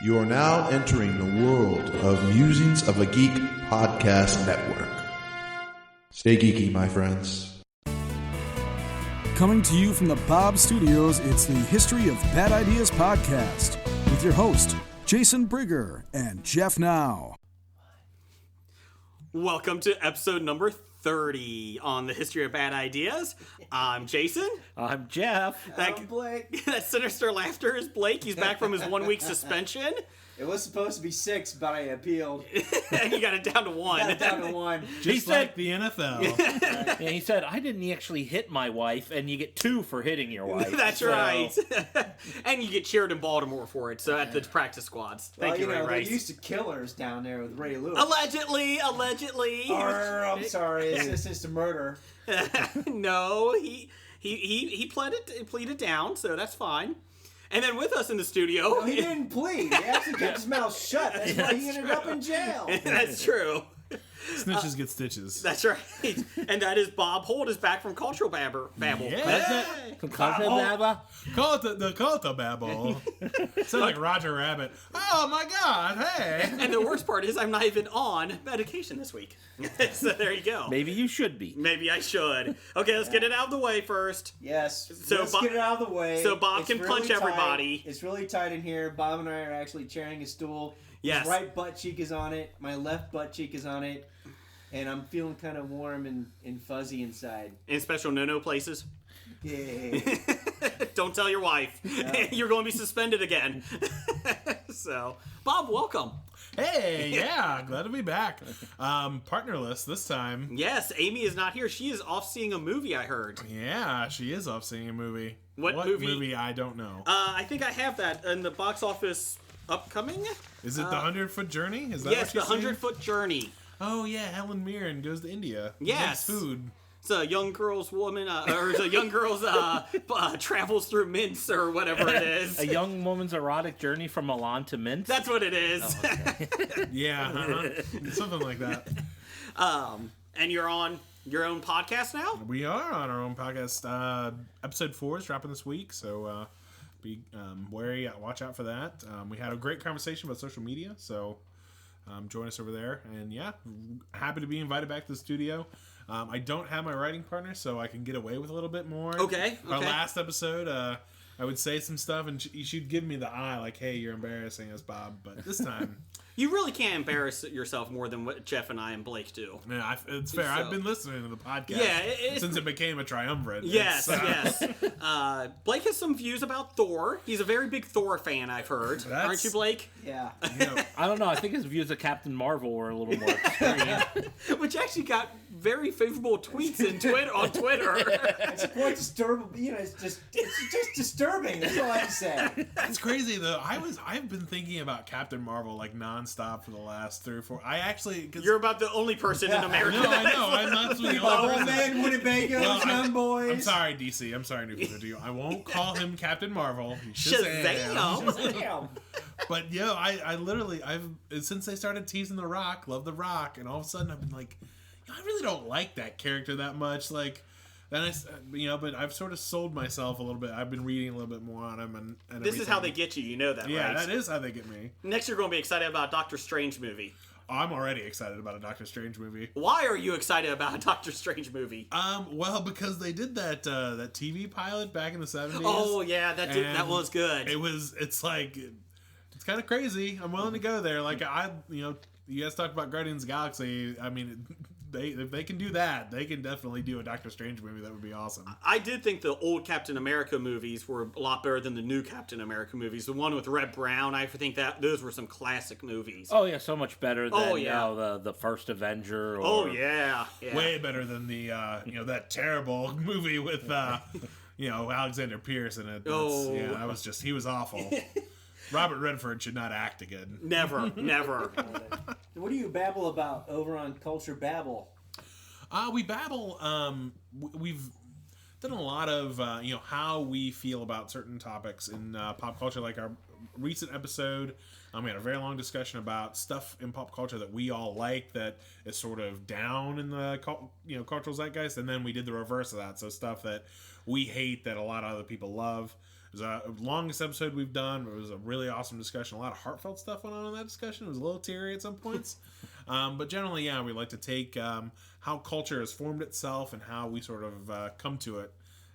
You are now entering the world of Musings of a Geek podcast network. Stay geeky, my friends. Coming to you from the Bob Studios, it's the History of Bad Ideas podcast with your host, Jason Brigger and Jeff Now. Welcome to episode number 30 on the History of Bad Ideas. I'm Jason. I'm Jeff. I'm Blake. That sinister laughter is Blake. He's back from his 1 week suspension. It was supposed to be 6, but I appealed. And you got it down to 1. Got it down to 1. Just like the NFL. Yeah, he said, I didn't actually hit my wife, and you get 2 for hitting your wife. That's so. right. And you get cheered in Baltimore for it, so at the practice squads. Thank you, Ray they're Rice. used to killers down there with Ray Lewis. Allegedly. I'm sorry, it's just a murder. No, he pleaded down, so that's fine. And then with us in the studio... No, he didn't plead. He actually kept his mouth shut. That's why he ended up in jail. That's true. Snitches get stitches. That's right. And that is Bob Holt is back from Culture Babble. Yeah. Culture Babble. Call it the Culture Babble. Sound like Roger Rabbit. Oh my God! Hey. And the worst part is I'm not even on medication this week. So there you go. Maybe you should be. Maybe I should. Okay, let's get it out of the way first. Yes. So let's get it out of the way. So Bob It's can really punch tight. everybody. It's really tight in here. Bob and I are actually sharing a stool. Yes. His right butt cheek is on it. My left butt cheek is on it. And I'm feeling kind of warm and fuzzy inside. In special no-no places. Yeah. Don't tell your wife. You're going to be suspended again. So, Bob, welcome. Hey, yeah, glad to be back. Partnerless this time. Yes, Amy is not here. She is off seeing a movie, I heard. Yeah, she is off seeing a movie. What movie? I don't know. I think I have that in the box office upcoming. Is it the 100-foot journey? Is that Yes, the what you're 100-foot journey. Oh yeah, Helen Mirren goes to India. Yes. Makes food. It's a young girl's woman, or it's a young girl's travels through Minsk or whatever it is. A young woman's erotic journey from Milan to Minsk? That's what it is. Oh, okay. Yeah, something like that. And you're on your own podcast now? We are on our own podcast. Episode 4 is dropping this week, so be wary. Watch out for that. We had a great conversation about social media, so join us over there. And yeah, happy to be invited back to the studio. I don't have my writing partner, so I can get away with a little bit more. Okay. Our last episode, I would say some stuff, and she'd give me the eye, like, "Hey, you're embarrassing us, Bob." But this time, you really can't embarrass yourself more than what Jeff and I and Blake do. yeah, it's fair. So, I've been listening to the podcast since it became a triumvirate. Yes, yes. Blake has some views about Thor. He's a very big Thor fan, I've heard. Aren't you, Blake? Yeah. You know, I don't know. I think his views of Captain Marvel were a little more extreme. Which actually got very favorable tweets on Twitter. It's quite disturbing. You know, it's just disturbing. That's all I can say. It's crazy though. I've been thinking about Captain Marvel like nonstop for the last 3 or 4. I actually, You're about the only person in America. No, I know. I'm not the only Old person. man Winnebago's young boys. I'm sorry, DC. I'm sorry, New 52. I won't call him Captain Marvel. He's Shazam! Damn. But yeah, I literally, since they started teasing The Rock, love The Rock, and all of a sudden I've been like, I really don't like that character that much. Like, then but I've sort of sold myself a little bit. I've been reading a little bit more on him, and This everything. is how they get you. You know that, Yeah, right? that is how they get me. Next, you're going to be excited about a Doctor Strange movie. I'm already excited about a Doctor Strange movie. Why are you excited about a Doctor Strange movie? Well, because they did that TV pilot back in the 70s. Oh yeah, that was good. It's kind of crazy. I'm willing to go there. Like you guys talked about Guardians of the Galaxy. I mean, if they can do that, they can definitely do a Doctor Strange movie. That would be awesome. I did think the old Captain America movies were a lot better than the new Captain America movies. The one with Red Brown, I think that those were some classic movies. Oh, yeah, so much better than the first Avenger. Or... Oh, yeah. Way better than the that terrible movie with Alexander Pierce in it. That was just, he was awful. Robert Redford should not act again. Never. What do you babble about over on Culture Babble? We babble. We've done a lot of how we feel about certain topics in pop culture. Like recent episode. We had a very long discussion about stuff in pop culture that we all like that is sort of down in the cultural zeitgeist, and then we did the reverse of that. So stuff that we hate that a lot of other people love. It was the longest episode we've done. It was a really awesome discussion. A lot of heartfelt stuff went on in that discussion. It was a little teary at some points. But generally, yeah, we like to take how culture has formed itself and how we sort of come to it.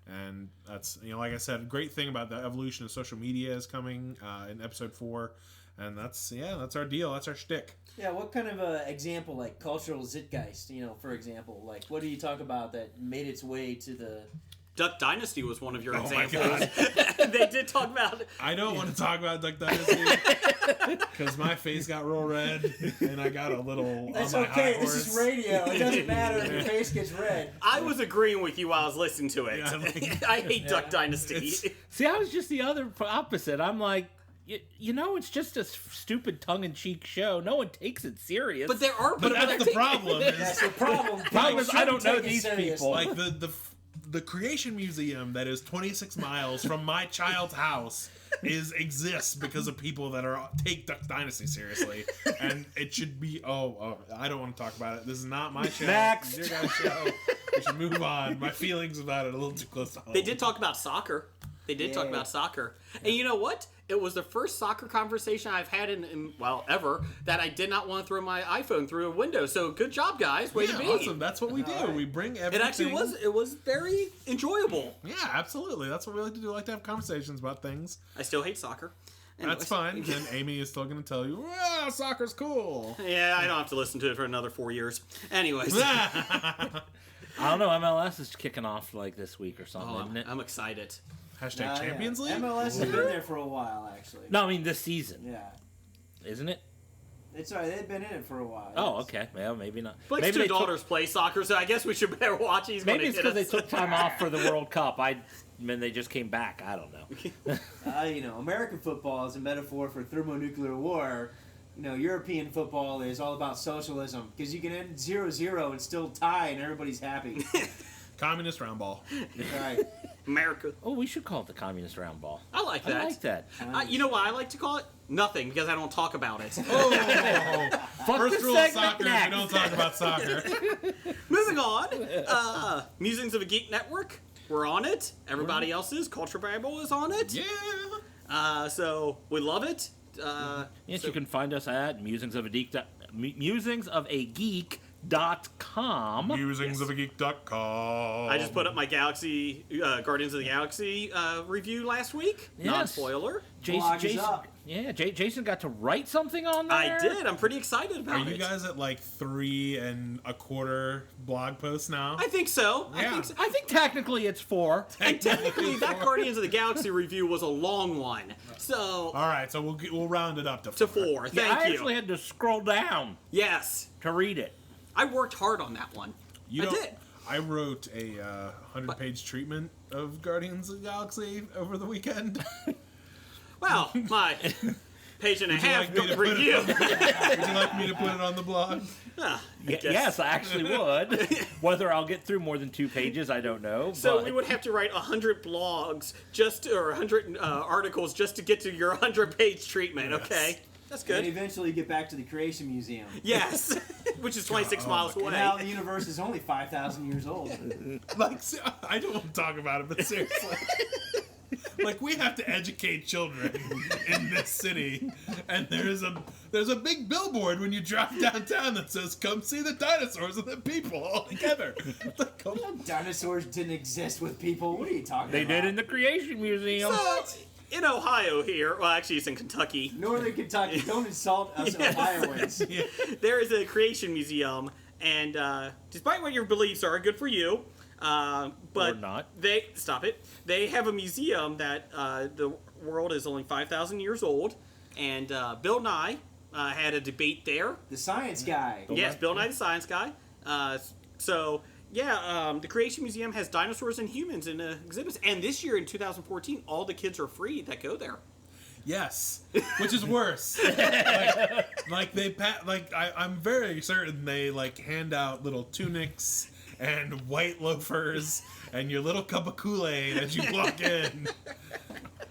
And that's, like I said, a great thing about the evolution of social media is coming in episode 4. And that's our deal. That's our shtick. Yeah, what kind of example, like cultural zeitgeist, for example? Like, what do you talk about that made its way to the... Duck Dynasty was one of your examples. My God. They did talk about it. I don't want to talk about Duck Dynasty because my face got real red and I got a little. That's on my okay. high This horse. is radio. It doesn't matter if your face gets red. I was agreeing with you while I was listening to it. Yeah, I hate Duck Dynasty. See, I was just the other opposite. I'm like, it's just a stupid tongue-in-cheek show. No one takes it serious. But there are. But that's the problem. That's the problem. Problem is, I don't know Take it these serious. people. Like the Creation Museum that is 26 miles from my child's house exists because of people that take Duck Dynasty seriously, and it should be. I don't want to talk about it. This is not my show. Next. It's your guys' show. We should move on. My feelings about it are a little too close to home. They did talk about soccer. Talk about soccer. And you know what? It was the first soccer conversation I've had ever, that I did not want to throw my iPhone through a window. So good job, guys. Way to be. Awesome. That's what we do. Right. We bring It everything. actually was. It was very enjoyable. Yeah, absolutely. That's what we like to do. We like to have conversations about things. I still hate soccer. That's fine. Then Amy is still going to tell you, "Wow, soccer's cool." Yeah, I don't have to listen to it for another 4 years. Anyways. I don't know. MLS is kicking off like this week or something, isn't it? I'm excited. Hashtag Champions League. MLS has been there for a while, actually. No, I mean this season, Yeah. isn't it? It's all right. They've been in it for a while. Oh, yes. okay. Well, maybe not. Blake's maybe two they took- daughters play soccer, so I guess we should better watch. He's Maybe going it's to because they took time off for the World Cup. I mean, they just came back. I don't know. American football is a metaphor for thermonuclear war. European football is all about socialism because you can end 0-0 and still tie and everybody's happy. Communist round ball. Right. America. Oh, we should call it the communist round ball. I like that. I like that. You know what I like to call it? Nothing, because I don't talk about it. Oh, Fuck first the rule of segment soccer: next. we don't talk about soccer. Moving on. Musings of a Geek Network. We're on it. Everybody else is. Culture Babble is on it. Yeah. So we love it. Yes, so- you can find us at musingsofageek.com. Musingsofageek.com. I just put up my Galaxy Guardians of the Galaxy review last week. Yes. Non-spoiler. Blog is up. Jason got to write something on there. I did. I'm pretty excited about Are it. you guys at like 3 1/4 blog posts now? I think so. Yeah. I think technically it's 4. And technically, that Guardians of the Galaxy review was a long one. So, All right, so we'll round it up to 4. to 4. Thank I you. actually had to scroll down Yes. to read it. I worked hard on that one. I did. I wrote a 100-page treatment of Guardians of the Galaxy over the weekend. Well, my page and a half like me to put it review. Would you like me to put it on the blog? I guess. Yes, I actually would. Whether I'll get through more than 2 pages, I don't know. So but we would have to write 100 blogs or 100 articles just to get to your 100-page treatment. Yes. Okay, that's And good. eventually get back to the Creation Museum. Yes, which is 26 miles And away. now the universe is only 5,000 years old. Like, I don't want to talk about it, but seriously. Like, we have to educate children in this city, and there's a big billboard when you drive downtown that says, "Come see the dinosaurs and the people all together." Like, come on. Dinosaurs didn't exist with people. What are you talking they about? did in the Creation Museum. So, in Ohio here, well, actually it's in Kentucky, Northern Kentucky. Don't insult us Yes. Ohioans. there is a creation museum, and despite what your beliefs are, good for you. But Or not. They have a museum that the world is only 5,000 years old, and Bill Nye had a debate there. The science guy. Yes, Bill Nye the Science Guy. The Creation Museum has dinosaurs and humans in exhibits, and this year in 2014, all the kids are free that go there. Yes, which is worse. I'm very certain they hand out little tunics and white loafers and your little cup of Kool-Aid as you walk in.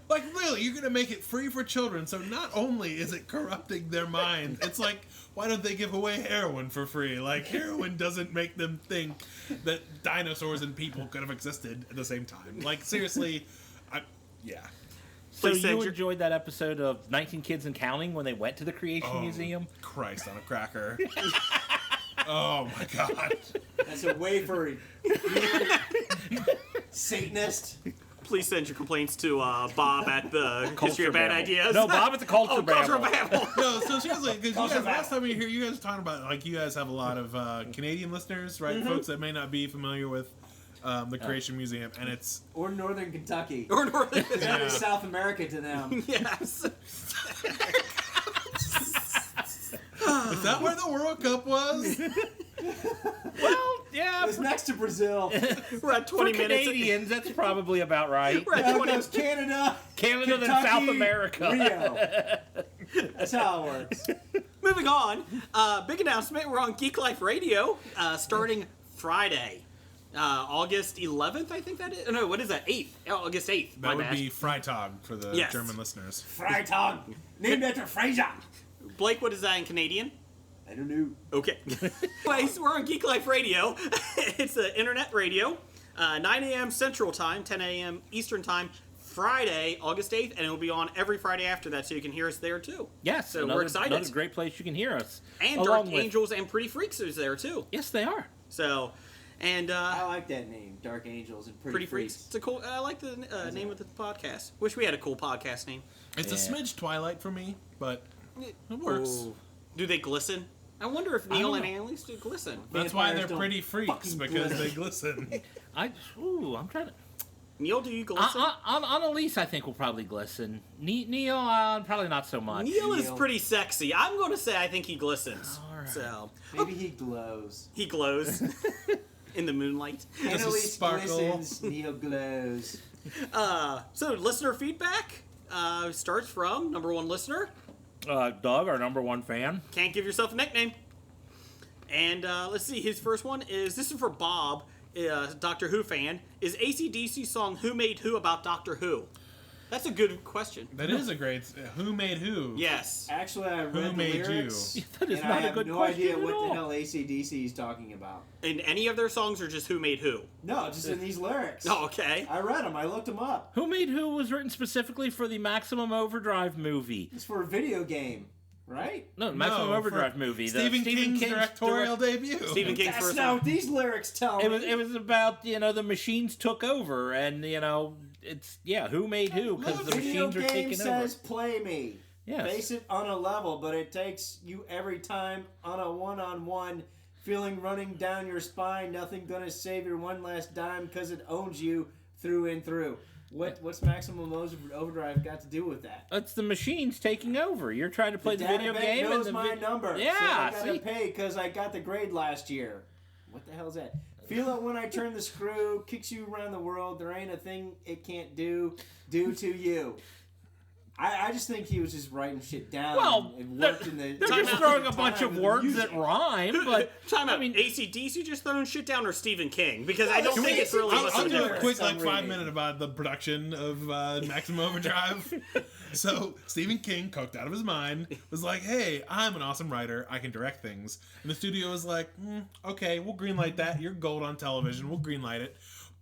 Like, Really, you're going to make it free for children, so not only is it corrupting their mind, it's like, why don't they give away heroin for free? Like, heroin doesn't make them think that dinosaurs and people could have existed at the same time. Like, seriously, yeah. So Please you enjoyed that episode of 19 Kids and Counting when they went to the Creation Museum? Christ on a cracker. Oh, my God. That's a wafer. Satanist. Please send your complaints to Bob at the History of Bad Babble. Ideas. No, Bob at the Culture Culture Babble. Babble. No, so seriously, because you guys, last time we were here, you guys were talking about, like, you guys have a lot of Canadian listeners, right? Folks that may not be familiar with the Creation Museum, and it's... Or Northern Kentucky. Or Northern. That is South America to them. Yes. Is that where the World Cup was? Well, yeah. It was next to Brazil. We're at For 20 minutes. Canadians, that's probably about right. We're at Now 20 goes Canada, Canada, then Kentucky, South America. Rio. That's how it works. Moving on. Big announcement. We're on Geek Life Radio starting Friday. August 11th, I think that is. No, what is that? 8th. August 8th. That would be Freitag for the Yes. German listeners. Freitag. Named after Fraser. Blake, what is that in Canadian? I don't know. Okay. Anyways, we're on Geek Life Radio. It's the internet radio. 9 a.m. Central Time, 10 a.m. Eastern Time, Friday, August 8th, and it'll be on every Friday after that, so you can hear us there too. Yes, So another, we're excited. Another great place you can hear us. And Along Dark with- Angels and Pretty Freaks is there too. Yes, they are. So, and I like that name, Dark Angels and Pretty, Pretty Freaks. It's a cool. I like the name of the podcast. Wish we had a cool podcast name. It's a smidge Twilight for me, but it works. Oh. Do they glisten? I wonder if Neil and Annalise do glisten. That's why they're Vampires don't pretty freaks, fucking because glisten. they glisten. I'm trying to. Neil, do you glisten? On Elise, I think will probably glisten. Neil, probably not so much. Neil is Neil. pretty sexy. I'm going to say I think he glistens. All right. So Maybe he glows. he glows in the moonlight. Annalise sparkle. glistens, Neil glows. So listener feedback starts from number one listener. Doug, our number one fan. Can't give yourself a nickname. And let's see, his first one is, this is for Bob, Doctor Who fan. Is AC/DC song Who Made Who about Doctor Who? That's a good question. That is a great... Who made who? Yes. Actually, I read Who the made you? lyrics, That is and not I a have good no question idea at what all. the hell AC/DC is talking about. In any of their songs or just Who Made Who? No, just in these lyrics. Oh, okay. I read them. I looked them up. Who Made Who was written specifically for the Maximum Overdrive movie. It's for a video game, right? No, the Maximum No, Overdrive for movie. Stephen King's directorial debut. Stephen King's That's first not one. what these lyrics tell me. It was about, the machines took over, and, it's, who made who, because the Video machines are game taking says over. play me. Yes. Base it on a level, but it takes you every time on a one-on-one. Feeling running down your spine, nothing gonna save your one last dime because it owns you through and through. What's Maximum Overdrive got to do with that? It's the machines taking over. You're trying to play the video Database game, knows and the my number. Yeah, so I gotta see? pay because I got the grade last year. What the hell's that? Feel it when I turn the screw, kicks you around the world. There ain't a thing it can't do to you. I just think he was just writing shit down. Well, and they're worked in the. just throwing a bunch of words that rhyme, but Time out. I mean, AC/DC just throwing shit down or Stephen King? Because I don't Can think we- it's really I'll much do a difference. quick, Some 5 reading. minute about the production of Maximum Overdrive. So, Stephen King, coked out of his mind, was like, hey, I'm an awesome writer. I can direct things. And the studio was like, okay, we'll greenlight that. You're gold on television. We'll greenlight it.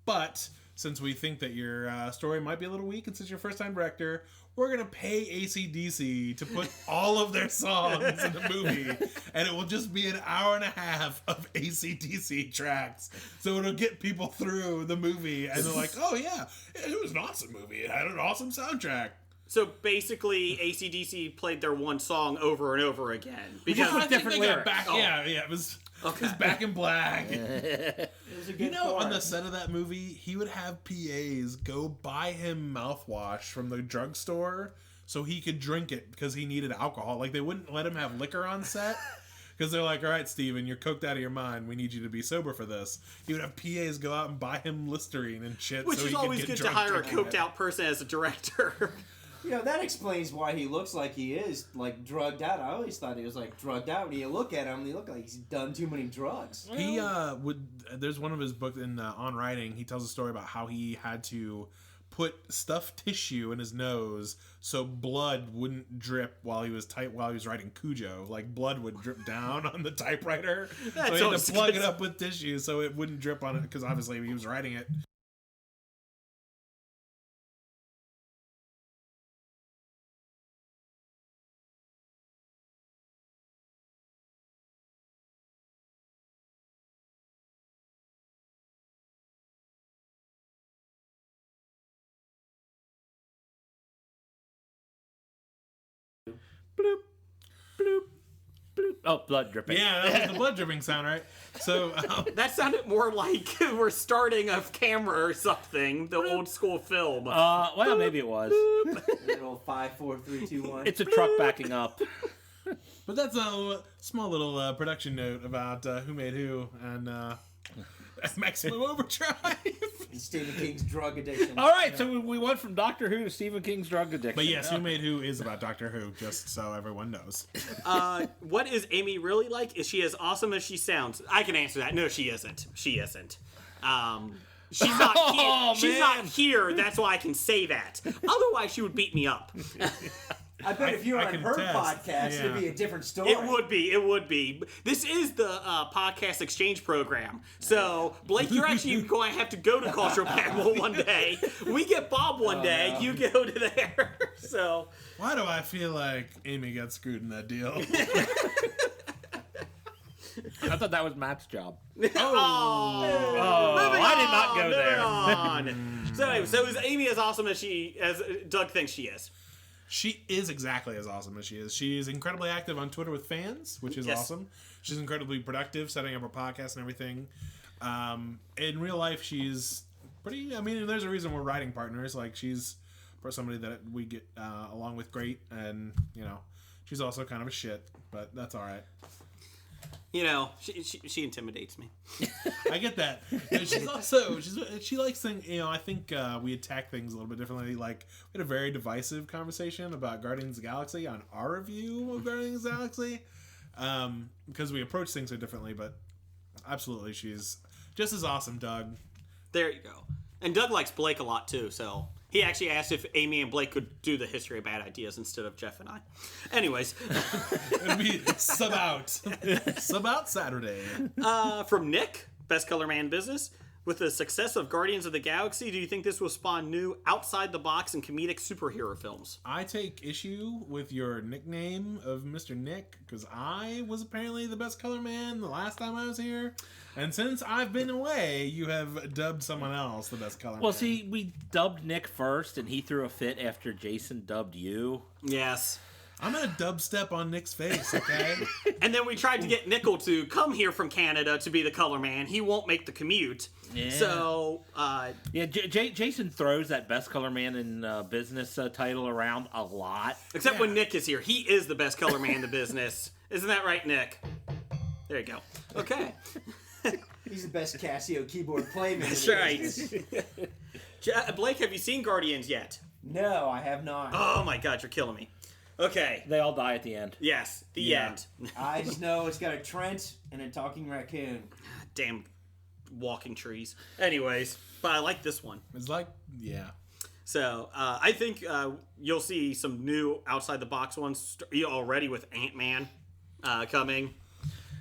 But since we think that your story might be a little weak and since you're a first-time director, we're going to pay AC/DC to put all of their songs in the movie, and it will just be an hour and a half of AC/DC tracks. So it'll get people through the movie, and they're like, oh yeah, it was an awesome movie. It had an awesome soundtrack. So basically, AC/DC played their one song over and over again. Because Just with I think different they got lyrics. back, yeah, it was Back in Black. It was a good On the chorus. set of that movie, he would have PAs go buy him mouthwash from the drugstore so he could drink it because he needed alcohol. Like, they wouldn't let him have liquor on set because they're like, all right, Steven, you're coked out of your mind. We need you to be sober for this. He would have PAs go out and buy him Listerine and shit which so is he always could get good to drunk hire a drinking coked it. out person as a director. That explains why he looks like he is, like, drugged out. I always thought he was, like, drugged out. When you look at him, he look like he's done too many drugs. He there's one of his books in On Writing. He tells a story about how he had to put stuffed tissue in his nose so blood wouldn't drip while he was writing Cujo. Like, blood would drip down on the typewriter. So he had to plug it up with tissue so it wouldn't drip on it, because obviously he was writing it. Bloop, bloop, bloop. Oh, blood dripping. Yeah, that was the blood dripping sound, right? So That sounded more like we're starting a camera or something, the old school film. Well, maybe it was. Little 5, 4, 3, 2, 1. It's a truck backing up. but that's a small little production note about Who Made Who and Maximum Overdrive. And Stephen King's drug addiction. All right, so we went from Doctor Who to Stephen King's drug addiction. But yes, Who Made Who is about Doctor Who, just so everyone knows. What is Amy really like? Is she as awesome as she sounds? I can answer that. No, she isn't. She isn't. She's not here. She's not here. That's why I can say that. Otherwise, she would beat me up. I bet if you were on her test. podcast, it'd be a different story. It would be. It would be. This is the podcast exchange program. So, Blake, you're actually going to have to go to Culture Babble one day. We get Bob one day. You go to there. So, Why do I feel like Amy got screwed in that deal? I thought that was Matt's job. oh, I did not go there. On. So, anyway, so is Amy as awesome as Doug thinks she is? She is exactly as awesome as she is. She is incredibly active on Twitter with fans, which is awesome. She's incredibly productive, setting up her podcast and everything. In real life, she's pretty... I mean, there's a reason we're writing partners. Like, she's somebody that we get along with great, and, you know, she's also kind of a shit, but that's all right. You know, she intimidates me. I get that. And she's also she likes things. You know, I think we attack things a little bit differently. Like, we had a very divisive conversation about Guardians of the Galaxy on our review of Guardians of the Galaxy, because we approach things so differently. But absolutely, she's just as awesome, Doug. There you go. And Doug likes Blake a lot too, so he actually asked if Amy and Blake could do the history of bad ideas instead of Jeff and I. Anyways. It'd be sub out. Sub out Saturday. From Nick, Best Color Man Business. With the success of Guardians of the Galaxy, do you think this will spawn new outside-the-box and comedic superhero films? I take issue with your nickname of Mr. Nick, because I was apparently the best color man the last time I was here. And since I've been away, you have dubbed someone else the best color man. Well, see, we dubbed Nick first, and he threw a fit after Jason dubbed you. Yes. I'm gonna dubstep on Nick's face, okay? And then we tried to get Nickel to come here from Canada to be the color man. He won't make the commute. Yeah. So, Jason throws that best color man in business title around a lot. Except when Nick is here. He is the best color man in the business. Isn't that right, Nick? There you go. Okay. He's the best Casio keyboard playman. That's right. Blake, have you seen Guardians yet? No, I have not. Oh my god, you're killing me. Okay. They all die at the end. Yes, the end. I just know it's got a Trent and a talking raccoon. Damn walking trees. Anyways, but I like this one. It's like, yeah. So, I think you'll see some new outside-the-box ones already with Ant-Man coming.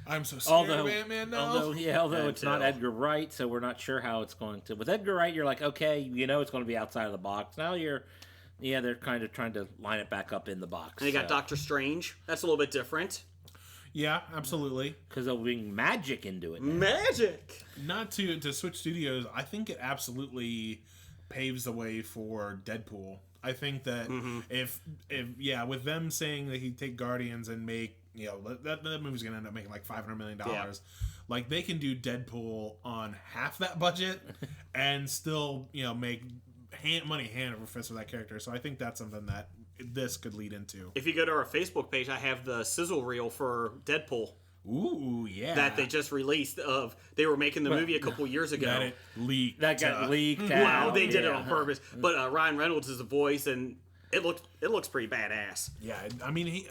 I'm so scared of Ant-Man now. Although it's not Edgar Wright, so we're not sure how it's going to. With Edgar Wright, you're like, okay, you know it's going to be outside of the box. Now they're kind of trying to line it back up in the box. And they got Doctor Strange. That's a little bit different. Yeah, absolutely. Because they'll bring magic into it now. Magic! Not to switch studios, I think it absolutely paves the way for Deadpool. I think that if with them saying that he'd take Guardians and make, you know, that movie's going to end up making like $500 million. Yeah. Like, they can do Deadpool on half that budget and still, you know, make money hand over fist for that character. So I think that's something that this could lead into. If you go to our Facebook page, I have the sizzle reel for Deadpool. Ooh, yeah. That they just released they were making the movie a couple years ago. That it leaked. That got leaked out. Wow, they did it on purpose. But Ryan Reynolds is the voice, and it looks pretty badass. Yeah, I mean,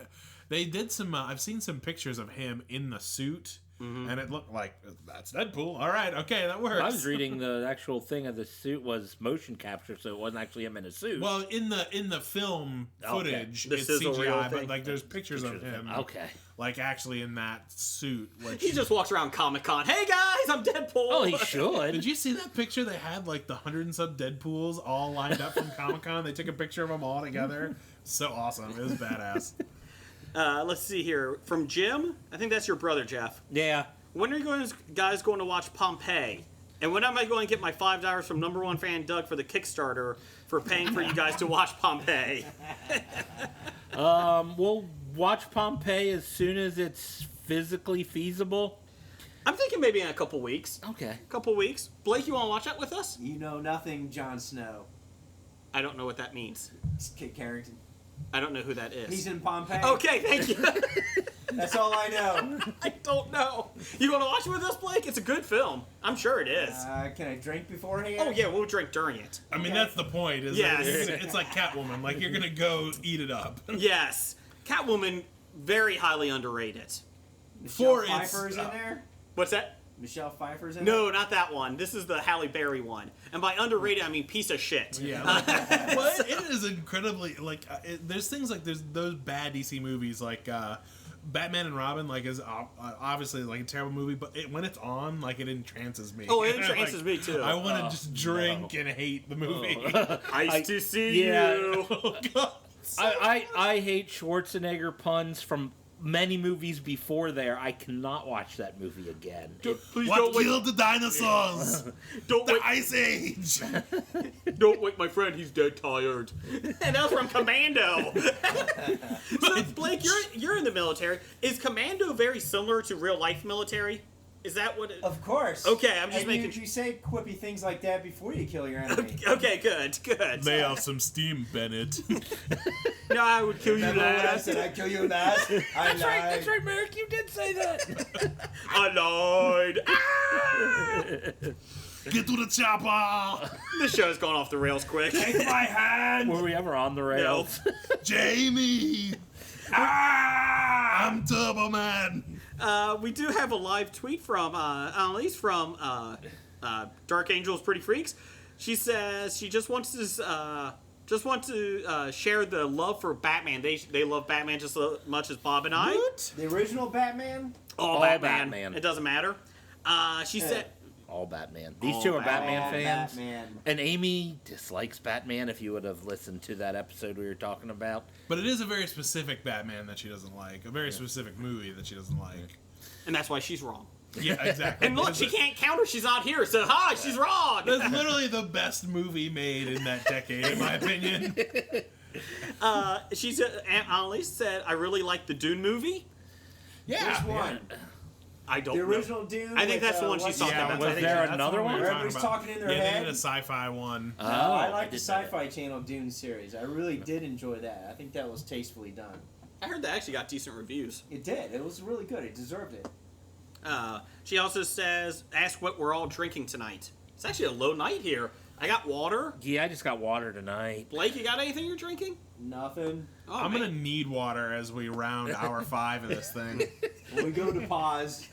they did some. I've seen some pictures of him in the suit, and it looked like that's Deadpool. All right, okay, that works. I was reading the actual thing of the suit was motion capture, so it wasn't actually him in a suit. Well, in the film footage, The it's sizzle reel CGI, thing. but like there's pictures of him. Okay. Like actually in that suit. Which, He just walks around Comic-Con. Hey guys, I'm Deadpool. Oh, he should. did you see that picture? They had like the 100 and some Deadpools all lined up from Comic-Con. They took a picture of them all together. So awesome. It was badass. Let's see here. From Jim, I think that's your brother, Jeff. Yeah. When are you guys going to watch Pompeii? And when am I going to get my $5 from number one fan Doug for the Kickstarter for paying for you guys to watch Pompeii? We'll watch Pompeii as soon as it's physically feasible. I'm thinking maybe in a couple weeks. Okay. Couple weeks. Blake, you want to watch that with us? You know nothing, Jon Snow. I don't know what that means. It's Kit Harington. I don't know who that is. He's in Pompeii. Okay, thank you. That's all I know. I don't know. You want to watch it with us, Blake? It's a good film. I'm sure it is. Can I drink beforehand? Oh, yeah, we'll drink during it. I mean, that's the point. Is Yes. it's like Catwoman. Like you're gonna go eat it up. Yes. Catwoman, very highly underrated. Michelle for its- Pfeiffer's in there? What's that? Michelle Pfeiffer's in there? No, not that one. This is the Halle Berry one. And by underrated, I mean piece of shit. Yeah, like, well, it is incredibly like. There's things like there's those bad DC movies like Batman and Robin. Like is obviously like a terrible movie, but when it's on, like it entrances me. Oh, it entrances me, too. I want to just drink and hate the movie. Nice to see yeah. you. Oh God. I hate Schwarzenegger puns from many movies before there. I cannot watch that movie again. Please What don't wake, killed the dinosaurs? don't The wake, Ice Age. don't wake my friend. He's dead tired. And that was from Commando. So Blake, you're in the military. Is Commando very similar to real life military? Is that what? Of course. Okay, I'm just and making. You say quippy things like that before you kill your enemy. Okay, good. Lay off some steam, Bennett. No, I would kill you Remember when I last. said I'd kill you last? That's right, Merrick. You did say that. I lied. Ah! Get to the chopper, This show's gone off the rails quick. Take my hand! Were we ever on the rails? Jamie. I'm Turbo Man. We do have a live tweet from Annalise from Dark Angels Pretty Freaks. She says she just wants to share the love for Batman. They love Batman just as much as Bob and I. What? The original Batman? All Batman. It doesn't matter. She said. All Batman. These All two are Batman. Batman fans. Batman. And Amy dislikes Batman, if you would have listened to that episode we were talking about. But it is a very specific Batman that she doesn't like. A very specific movie that she doesn't like. And that's why she's wrong. Yeah, exactly. And look, she can't counter. She's not here. So, hi, she's wrong. That's literally the best movie made in that decade, in my opinion. She said, Annalise said, I really like the Dune movie. Yeah. Which one? I don't The know. original Dune? I think with, that's the one she's what's talking his about. name? Was I think there that's another the we one? were Everybody's about. talking in their Yeah, head? they did a sci-fi one. I like the did know Sci-Fi Channel Dune series. I really did enjoy that. I think that was tastefully done. I heard that actually got decent reviews. It did. It was really good. It deserved it. She also says, ask what we're all drinking tonight. It's actually a low night here. I got water. Yeah, I just got water tonight. Blake, you got anything you're drinking? Nothing. Oh, I'm man. gonna need water as we round hour 5 of this thing. When we go to pause.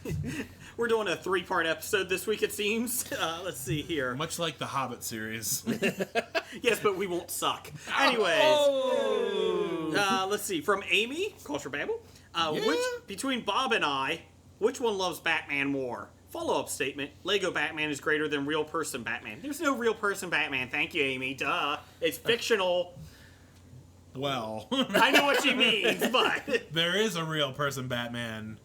We're doing a 3-part episode this week, it seems. Let's see here. Much like the Hobbit series. Yes, but we won't suck. Anyways, let's see. From Amy, Culture Babble. Which between Bob and I, which one loves Batman more? Follow-up statement. Lego Batman is greater than real person Batman. There's no real person Batman. Thank you, Amy. Duh. It's fictional. Well, I know what she means, but... there is a real person Batman.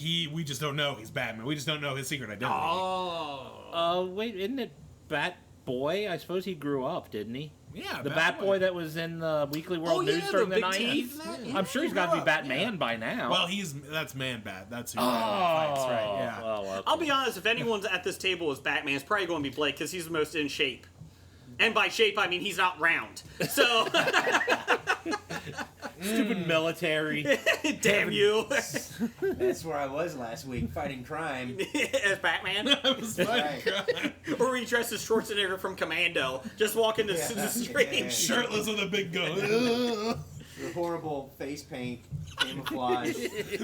We just don't know he's Batman. We just don't know his secret identity. Oh. Wait, isn't it Bat Boy? I suppose he grew up, didn't he? Yeah, The Bat Boy that was in the Weekly World News during the big 90s. teeth and that? I'm sure he's got to be Batman by now. Well, that's Man-Bat. That's who oh, fights, right? Yeah. Oh, okay. I'll be honest, if anyone's at this table as Batman, it's probably going to be Blake, because he's the most in shape. And by shape, I mean he's not round. So... Stupid military. Damn you. That's where I was last week, fighting crime. As Batman? I was fighting Right. crime. Or were you dressed as Schwarzenegger from Commando? Just walking the street. Yeah. Shirtless with a big gun. Your horrible face paint, camouflage.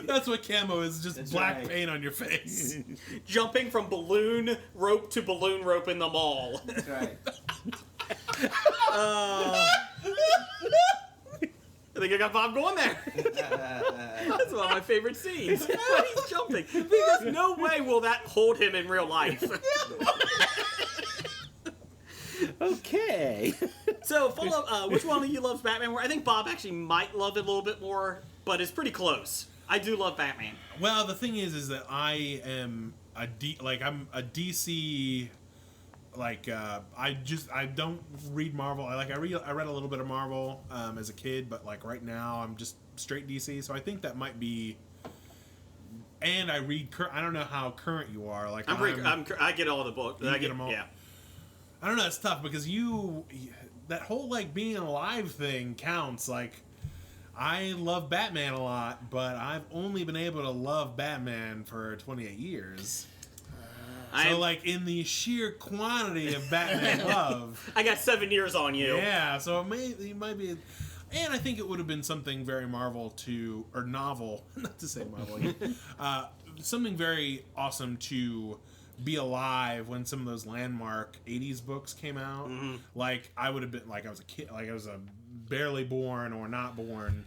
That's what camo is, just That's black right. paint on your face. Jumping from balloon rope to balloon rope in the mall. That's right. I think I got Bob going there. That's one of my favorite scenes. When he's jumping. There's no way will that hold him in real life. Okay. So, follow which one of you loves Batman more? I think Bob actually might love it a little bit more, but it's pretty close. I do love Batman. Well, the thing is that I am I'm a DC. I don't read Marvel. I read a little bit of Marvel as a kid, but like right now I'm just straight DC. So I think that might be. And I read. I don't know how current you are. Like I get all the books. You get them all? Yeah. I don't know. It's tough because that whole like being alive thing counts. Like I love Batman a lot, but I've only been able to love Batman for 28 years. So, like, in the sheer quantity of Batman love... I got 7 years on you. Yeah, so it might be... And I think it would have been something very Marvel or novel, not to say Marvel again, something very awesome to be alive when some of those landmark 80s books came out. Mm-hmm. Like, I would have been, like, I was a kid, like, I was a barely born or not born...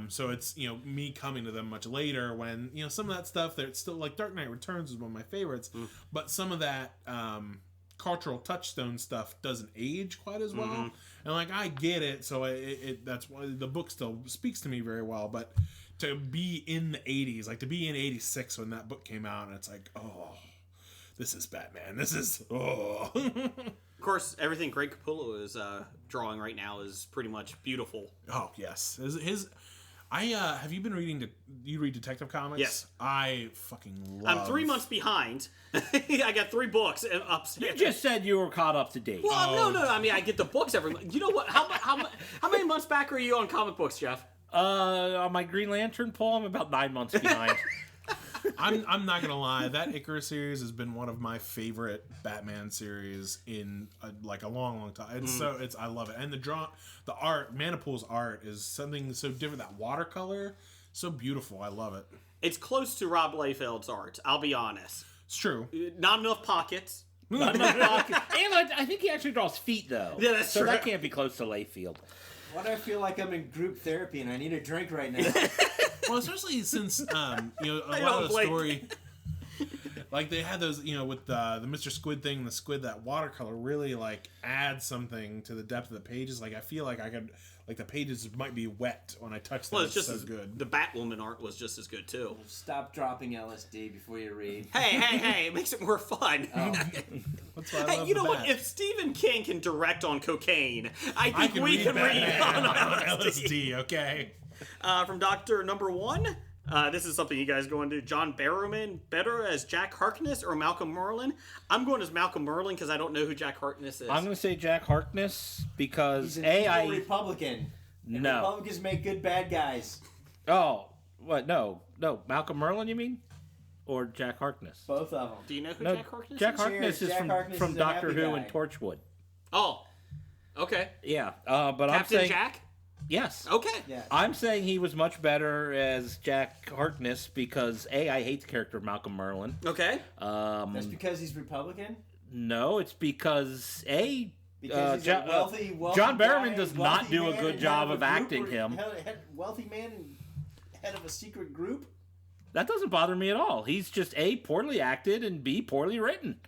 so it's, me coming to them much later when, some of that stuff that it's still like Dark Knight Returns is one of my favorites, but some of that cultural touchstone stuff doesn't age quite as well. And like, I get it. So that's why the book still speaks to me very well, but to be in the 80s, like to be in 86 when that book came out and it's like, oh, this is Batman. This is, oh. Of course, everything Greg Capullo is drawing right now is pretty much beautiful. Oh, yes. Have you been reading? You read Detective Comics? Yes. I fucking love. I'm 3 months behind. I got 3 books upstairs. You just said you were caught up to date. Well, no. I mean, I get the books every month. You know what? How many months back are you on comic books, Jeff? On my Green Lantern pull, I'm about 9 months behind. I'm not gonna lie. That Icarus series has been one of my favorite Batman series in a long time. I love it. And the art, Manipul's art is something so different. That watercolor, so beautiful. I love it. It's close to Rob Liefeld's art. I'll be honest. It's true. Not enough pockets. Not enough pockets. And I think he actually draws feet though. Yeah, that's so true. That can't be close to Liefeld. Why do I feel like I'm in group therapy and I need a drink right now? Well, especially since a lot of the story, like they had those, with the Mr. Squid thing, the squid, that watercolor really like adds something to the depth of the pages. Like I feel like I could, like the pages might be wet when I touch them. Well, it's just so as good. The Batwoman art was just as good too. Stop dropping LSD before you read. Hey! It makes it more fun. Oh. That's why I love You know the what? Bat. If Stephen King can direct on cocaine, I think we can read Batman on LSD. Okay. From Doctor Number 1. This is something you guys go into. John Barrowman, better as Jack Harkness or Malcolm Merlyn? I'm going as Malcolm Merlyn because I don't know who Jack Harkness is. I'm going to say Jack Harkness because He's an evil Republican. And No. Republicans make good bad guys. Oh, what? No. Malcolm Merlyn, you mean? Or Jack Harkness? Both of them. Do you know who No, Jack Harkness Jack is? Harkness is Jack Harkness from is a Doctor happy Who guy. and Torchwood. Oh, okay. Yeah, but I'm Captain saying Jack? yes. Okay. Yeah. I'm saying he was much better as Jack Harkness because I hate the character of Malcolm Merlyn. Okay. That's because he's Republican? No, it's because Because he's a wealthy John Barrowman guy, does wealthy not do a man good and job head of a group acting or- him. Wealthy man and head of a secret group? That doesn't bother me at all. He's just A, poorly acted, and B, poorly written.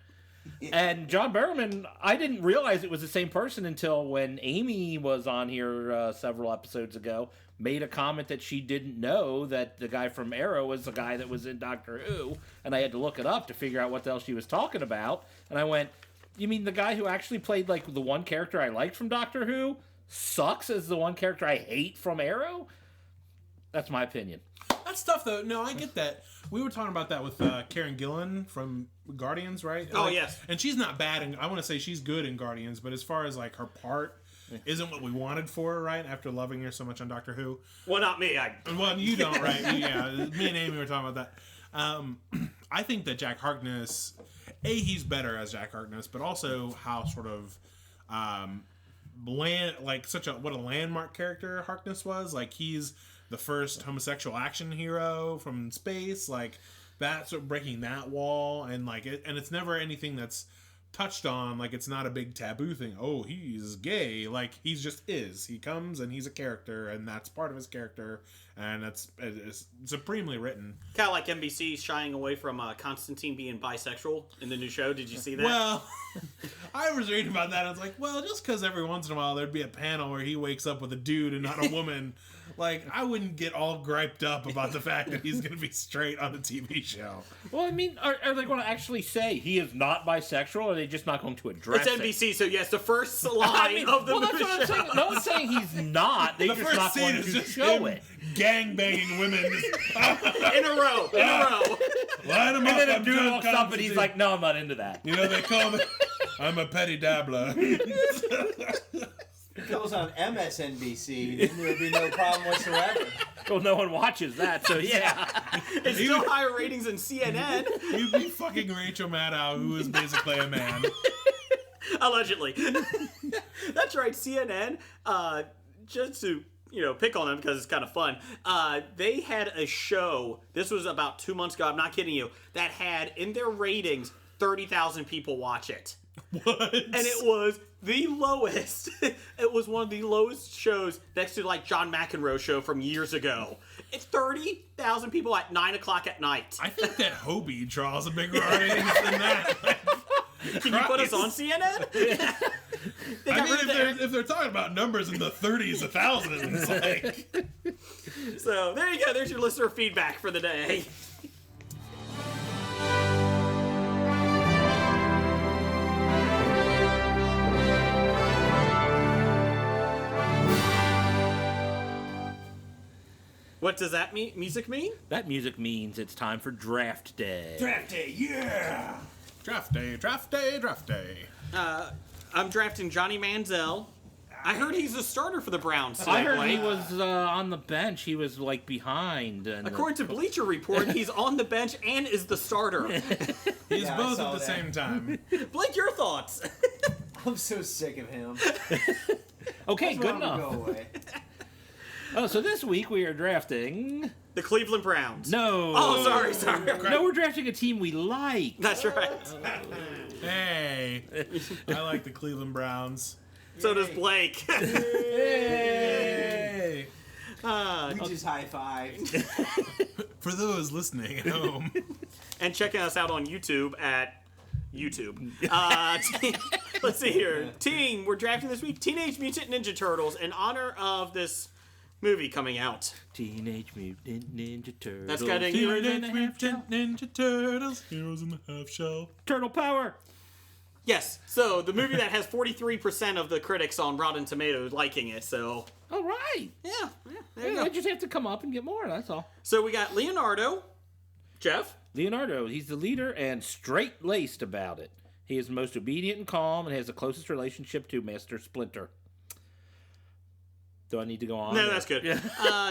And John Barrowman, I didn't realize it was the same person until when Amy was on here several episodes ago, made a comment that she didn't know that the guy from Arrow was the guy that was in Doctor Who, and I had to look it up to figure out what the hell she was talking about. And I went, you mean the guy who actually played like the one character I liked from Doctor Who sucks as the one character I hate from Arrow? That's my opinion. That's tough though. No, I get that. We were talking about that with Karen Gillan from Guardians, right? Oh, yes. And she's not bad, and I want to say she's good in Guardians, but as far as like her part isn't what we wanted for her, right? After loving her so much on Doctor Who. Well, not me. Well, you don't, right? Yeah, me and Amy were talking about that. I think that Jack Harkness, he's better as Jack Harkness, but also how sort of what a landmark character Harkness was. Like, he's the first homosexual action hero from space. Like, that's breaking that wall, and it's never anything that's touched on. Like, it's not a big taboo thing. Oh, he's gay. Like, he's just is. He comes and he's a character, and that's part of his character, and it's supremely written. Kind of like NBC shying away from Constantine being bisexual in the new show. Did you see that? Well, I was reading about that. And I was like, well, just because every once in a while there'd be a panel where he wakes up with a dude and not a woman. Like, I wouldn't get all griped up about the fact that he's going to be straight on a TV show. Well, I mean, are they going to actually say he is not bisexual, or are they just not going to address it? It's NBC, so yes, the first line of the movie that's what I'm saying. No one's saying he's not. They The just first not scene going is to just show him it. gang-banging women. in a row. Line them And up, then a I'm dude John walks up and Constantine. he's like, "No, I'm not into that." You know, they call me, I'm a petty dabbler. If it was on MSNBC, then there would be no problem whatsoever. Well, no one watches that, so yeah. It's still higher ratings than CNN. You'd be fucking Rachel Maddow, who is basically a man. Allegedly. That's right, CNN, just to, pick on them because it's kind of fun, they had a show, this was about 2 months ago, I'm not kidding you, that had, in their ratings, 30,000 people watch it. What? And it was the lowest. It was one of the lowest shows next to, John McEnroe's show from years ago. It's 30,000 people at 9 o'clock at night. I think that Hobie draws a bigger ratings than that. Can you put us on CNN? If they're talking about numbers in the 30s, 1,000s, like... So, there you go. There's your listener feedback for the day. What does that music mean? That music means it's time for draft day. Draft day, yeah! Draft day, draft day, draft day. I'm drafting Johnny Manziel. I heard he's a starter for the Browns today. I heard he was on the bench. He was behind. And according to Bleacher Report, he's on the bench and is the starter. He's Yeah, I both saw at the that. same time. Blake, your thoughts? I'm so sick of him. Okay, good Why don't we enough. Go away. Oh, so this week we are drafting. The Cleveland Browns. No. Oh, sorry. No, we're drafting a team we like. That's right. Hey, I like the Cleveland Browns. So does Blake. Hey! We just high-fived. For those listening at home. And checking us out on YouTube at YouTube. Let's see here. Team, we're drafting this week Teenage Mutant Ninja Turtles in honor of this movie coming out. Teenage Mutant Ninja Turtles. That's got a Teenage Mutant Ninja Turtles. Heroes in the half shell. Turtle power. Yes. So the movie that has 43% of the critics on Rotten Tomatoes liking it. So All right. yeah, there you I go. just have to come up and get more. That's all. So we got Leonardo, Jeff. Leonardo, he's the leader and straight-laced about it. He is most obedient and calm and has the closest relationship to Master Splinter. Do I need to go on? No, that's good.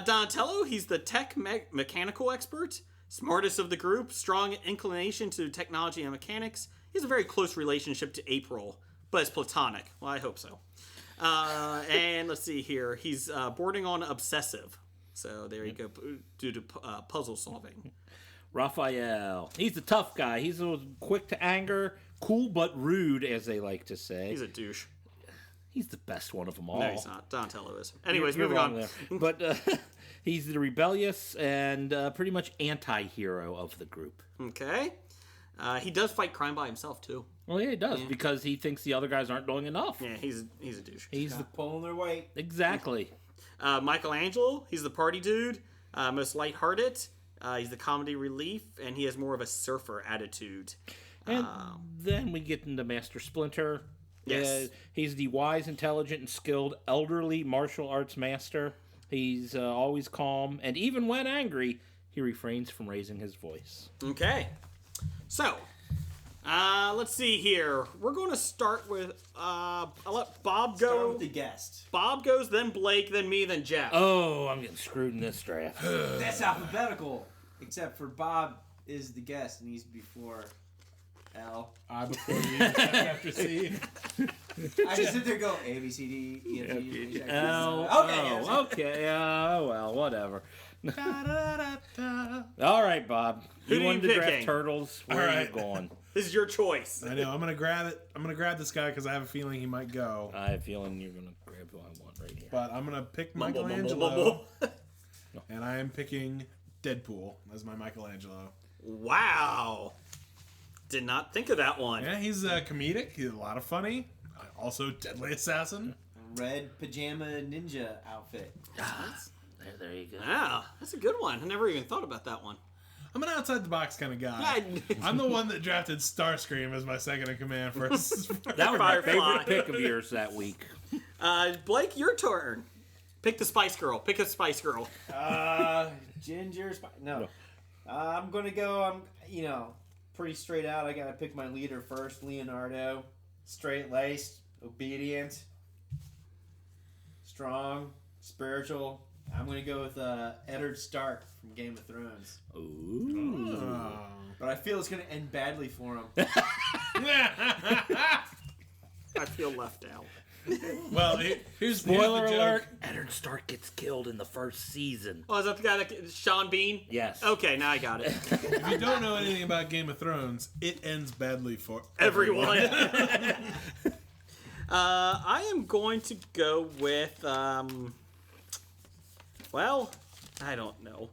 Donatello, he's the tech mechanical expert, smartest of the group, strong inclination to technology and mechanics. He has a very close relationship to April, but it's platonic. Well, I hope so. And let's see here. He's bordering on obsessive. So there you go, due to puzzle solving. Raphael, he's the tough guy. He's quick to anger, cool but rude, as they like to say. He's a douche. He's the best one of them all. No, he's not. Donatello is. Anyways, You're moving wrong on. there. But he's the rebellious and pretty much anti-hero of the group. Okay. He does fight crime by himself, too. Well, yeah, he does, because he thinks the other guys aren't doing enough. Yeah, he's a douche. He's the... Not pulling their weight. Exactly. Michelangelo, he's the party dude, most lighthearted. He's the comedy relief, and he has more of a surfer attitude. And then we get into Master Splinter. Yes. He's the wise, intelligent, and skilled elderly martial arts master. He's always calm, and even when angry, he refrains from raising his voice. Okay. So, let's see here. We're going to start with, I'll let Bob Start go. with the guest. Bob goes, then Blake, then me, then Jeff. Oh, I'm getting screwed in this draft. That's alphabetical. Except for Bob is the guest, and he's before L. I before you, after C. I just sit there and go A, B, C, D, E, F, G, H, I, J, Okay. Well, whatever. All right, Bob. Who You are wanted you to draft picking? turtles. Where All are you right. going? This is your choice. I know. I'm gonna grab it. I'm gonna grab this guy because I have a feeling he might go. I have a feeling you're gonna grab who I want right here. But I'm gonna pick Mumble, mumble, Michelangelo, mumble. and I am picking Deadpool as my Michelangelo. Wow. Did not think of that one. Yeah, he's comedic. He's a lot of funny. Also, deadly assassin. red pajama ninja outfit. There you go. Yeah, that's a good one. I never even thought about that one. I'm an outside the box kind of guy. I'm the one that drafted Starscream as my second in command for That was my Firefly. favorite pick of yours that week. Blake, your turn. Pick the Spice Girl. Pick a Spice Girl. Ginger spice. No. I'm gonna go. Pretty straight out. I gotta pick my leader first. Leonardo, straight laced, obedient, strong, spiritual. I'm gonna go with Eddard Stark from Game of Thrones. Ooh. But I feel it's gonna end badly for him. I feel left out. Well, here's Spoiler the joke. alert: Eddard Stark gets killed in the first season. Oh, is that the guy that Sean Bean? Yes. Okay, now I got it. If you don't know anything about Game of Thrones, it ends badly for Everyone. I am going to go with. Well, I don't know.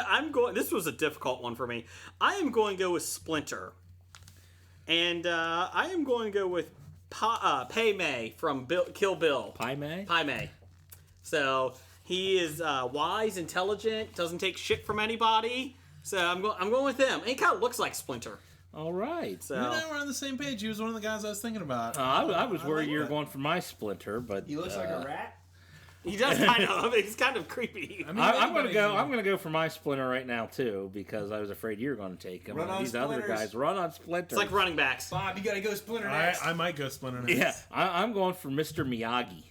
I'm going. This was a difficult one for me. I am going to go with Splinter, and I am going to go with Pei Mei from Kill Bill. Pai Mei? Pai Mei. So he is wise, intelligent, doesn't take shit from anybody. So I'm going with him. And he kind of looks like Splinter. All right. So You and I were on the same page. He was one of the guys I was thinking about. I was worried like you were that. going for my Splinter, but He looks like a rat. he does kind of. He's kind of creepy. I mean, I'm gonna anybody go. can- I'm gonna go for my Splinter right now too because I was afraid you were gonna take him. Run on These other Splinters. guys run on Splinter. It's like running backs. Bob, you gotta go Splinter next. I might go Splinter next. Yeah, I'm going for Mr. Miyagi.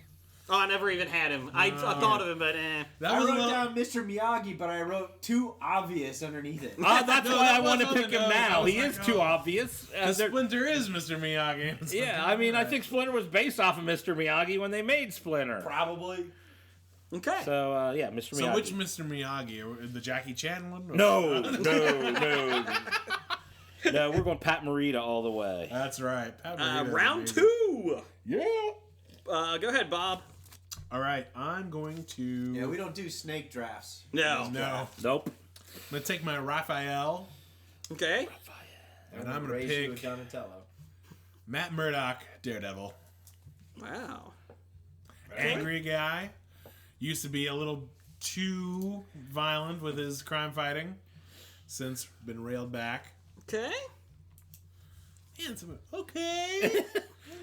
Oh, I never even had him. I thought of him, but That I was a wrote little- down Mr. Miyagi, but I wrote too obvious underneath it. That's No, why that I want to was on pick the him nose. I now. was He like, is too oh. obvious. The Splinter is Mr. Miyagi. Yeah, I mean, I think Splinter was based off of Mr. Miyagi when they made Splinter. Probably. okay. So, yeah, Mr. Miyagi. So which Mr. Miyagi? The Jackie Chan one? Or- No. No, we're going Pat Morita all the way. That's right. Pat Morita's Round amazing. 2. Yeah. Go ahead, Bob. All right, I'm going to. Yeah, we don't do snake drafts. No. No. Nope. I'm going to take my Raphael, Okay. and I'm going to raise you with pick Donatello. Matt Murdock, Daredevil. Wow. Angry guy. Used to be a little too violent with his crime fighting. Since been railed back. Okay. Handsome. Okay.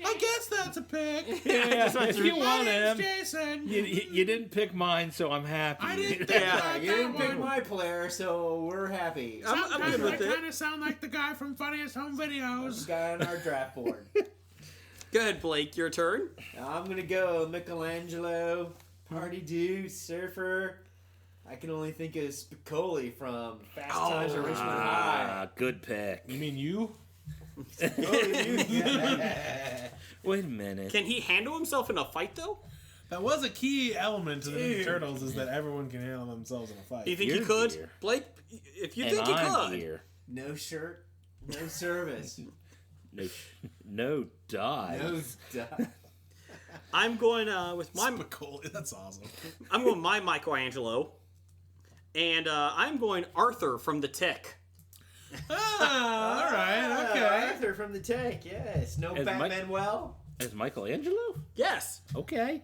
I guess that's a pick. Yeah, if you want him. Jason. You didn't pick mine, so I'm happy. I didn't think Yeah, about You that didn't pick one. my player, so we're happy. I'm good with it. kind of sound like the guy from Funniest Home Videos. Guy on our draft board. Go ahead, Blake. Your turn. I'm gonna go Michelangelo, party dude, surfer. I can only think of Spicoli from Fast Times at Richmond High. Good pick. You mean you? Wait a minute. Can he handle himself in a fight, though? That was a key element to the Ninja Turtles is that everyone can handle themselves in a fight. Do you think You're he could? here. Blake, if you And think he I'm could. here. No shirt, no service, No dives. no duh. I'm going with my Spicoli, that's awesome. I'm going my Michelangelo. And I'm going Arthur from The Tick. Ah, all right, okay. Arthur from the tank, yes. No As Batman well. As Michelangelo? Yes. Okay.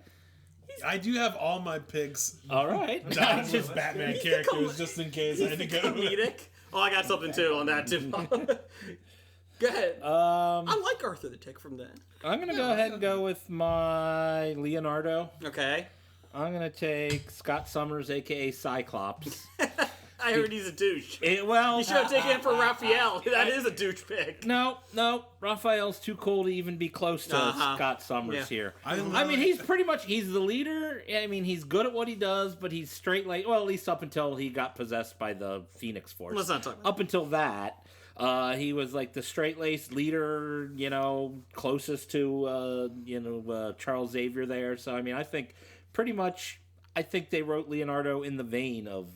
I do have all my picks All right. done with Batman He's characters the just in case I had to go. Comedic. Oh, I got something too on that too. Go ahead. I like Arthur the Tick from then. I'm going to go ahead and go with my Leonardo. Okay. I'm going to take Scott Summers, a.k.a. Cyclops. I heard he's a douche. Well, You should have taken him for Raphael. That is a douche pick. no. Raphael's too cool to even be close to Scott Summers Yeah. here. I mean, he's pretty much, he's the leader. I mean, he's good at what he does, but he's straight like, well, at least up until he got possessed by the Phoenix Force. Let's not talk about Up until that. He was like the straight-laced leader, closest to, Charles Xavier there. So, I mean, I think they wrote Leonardo in the vein of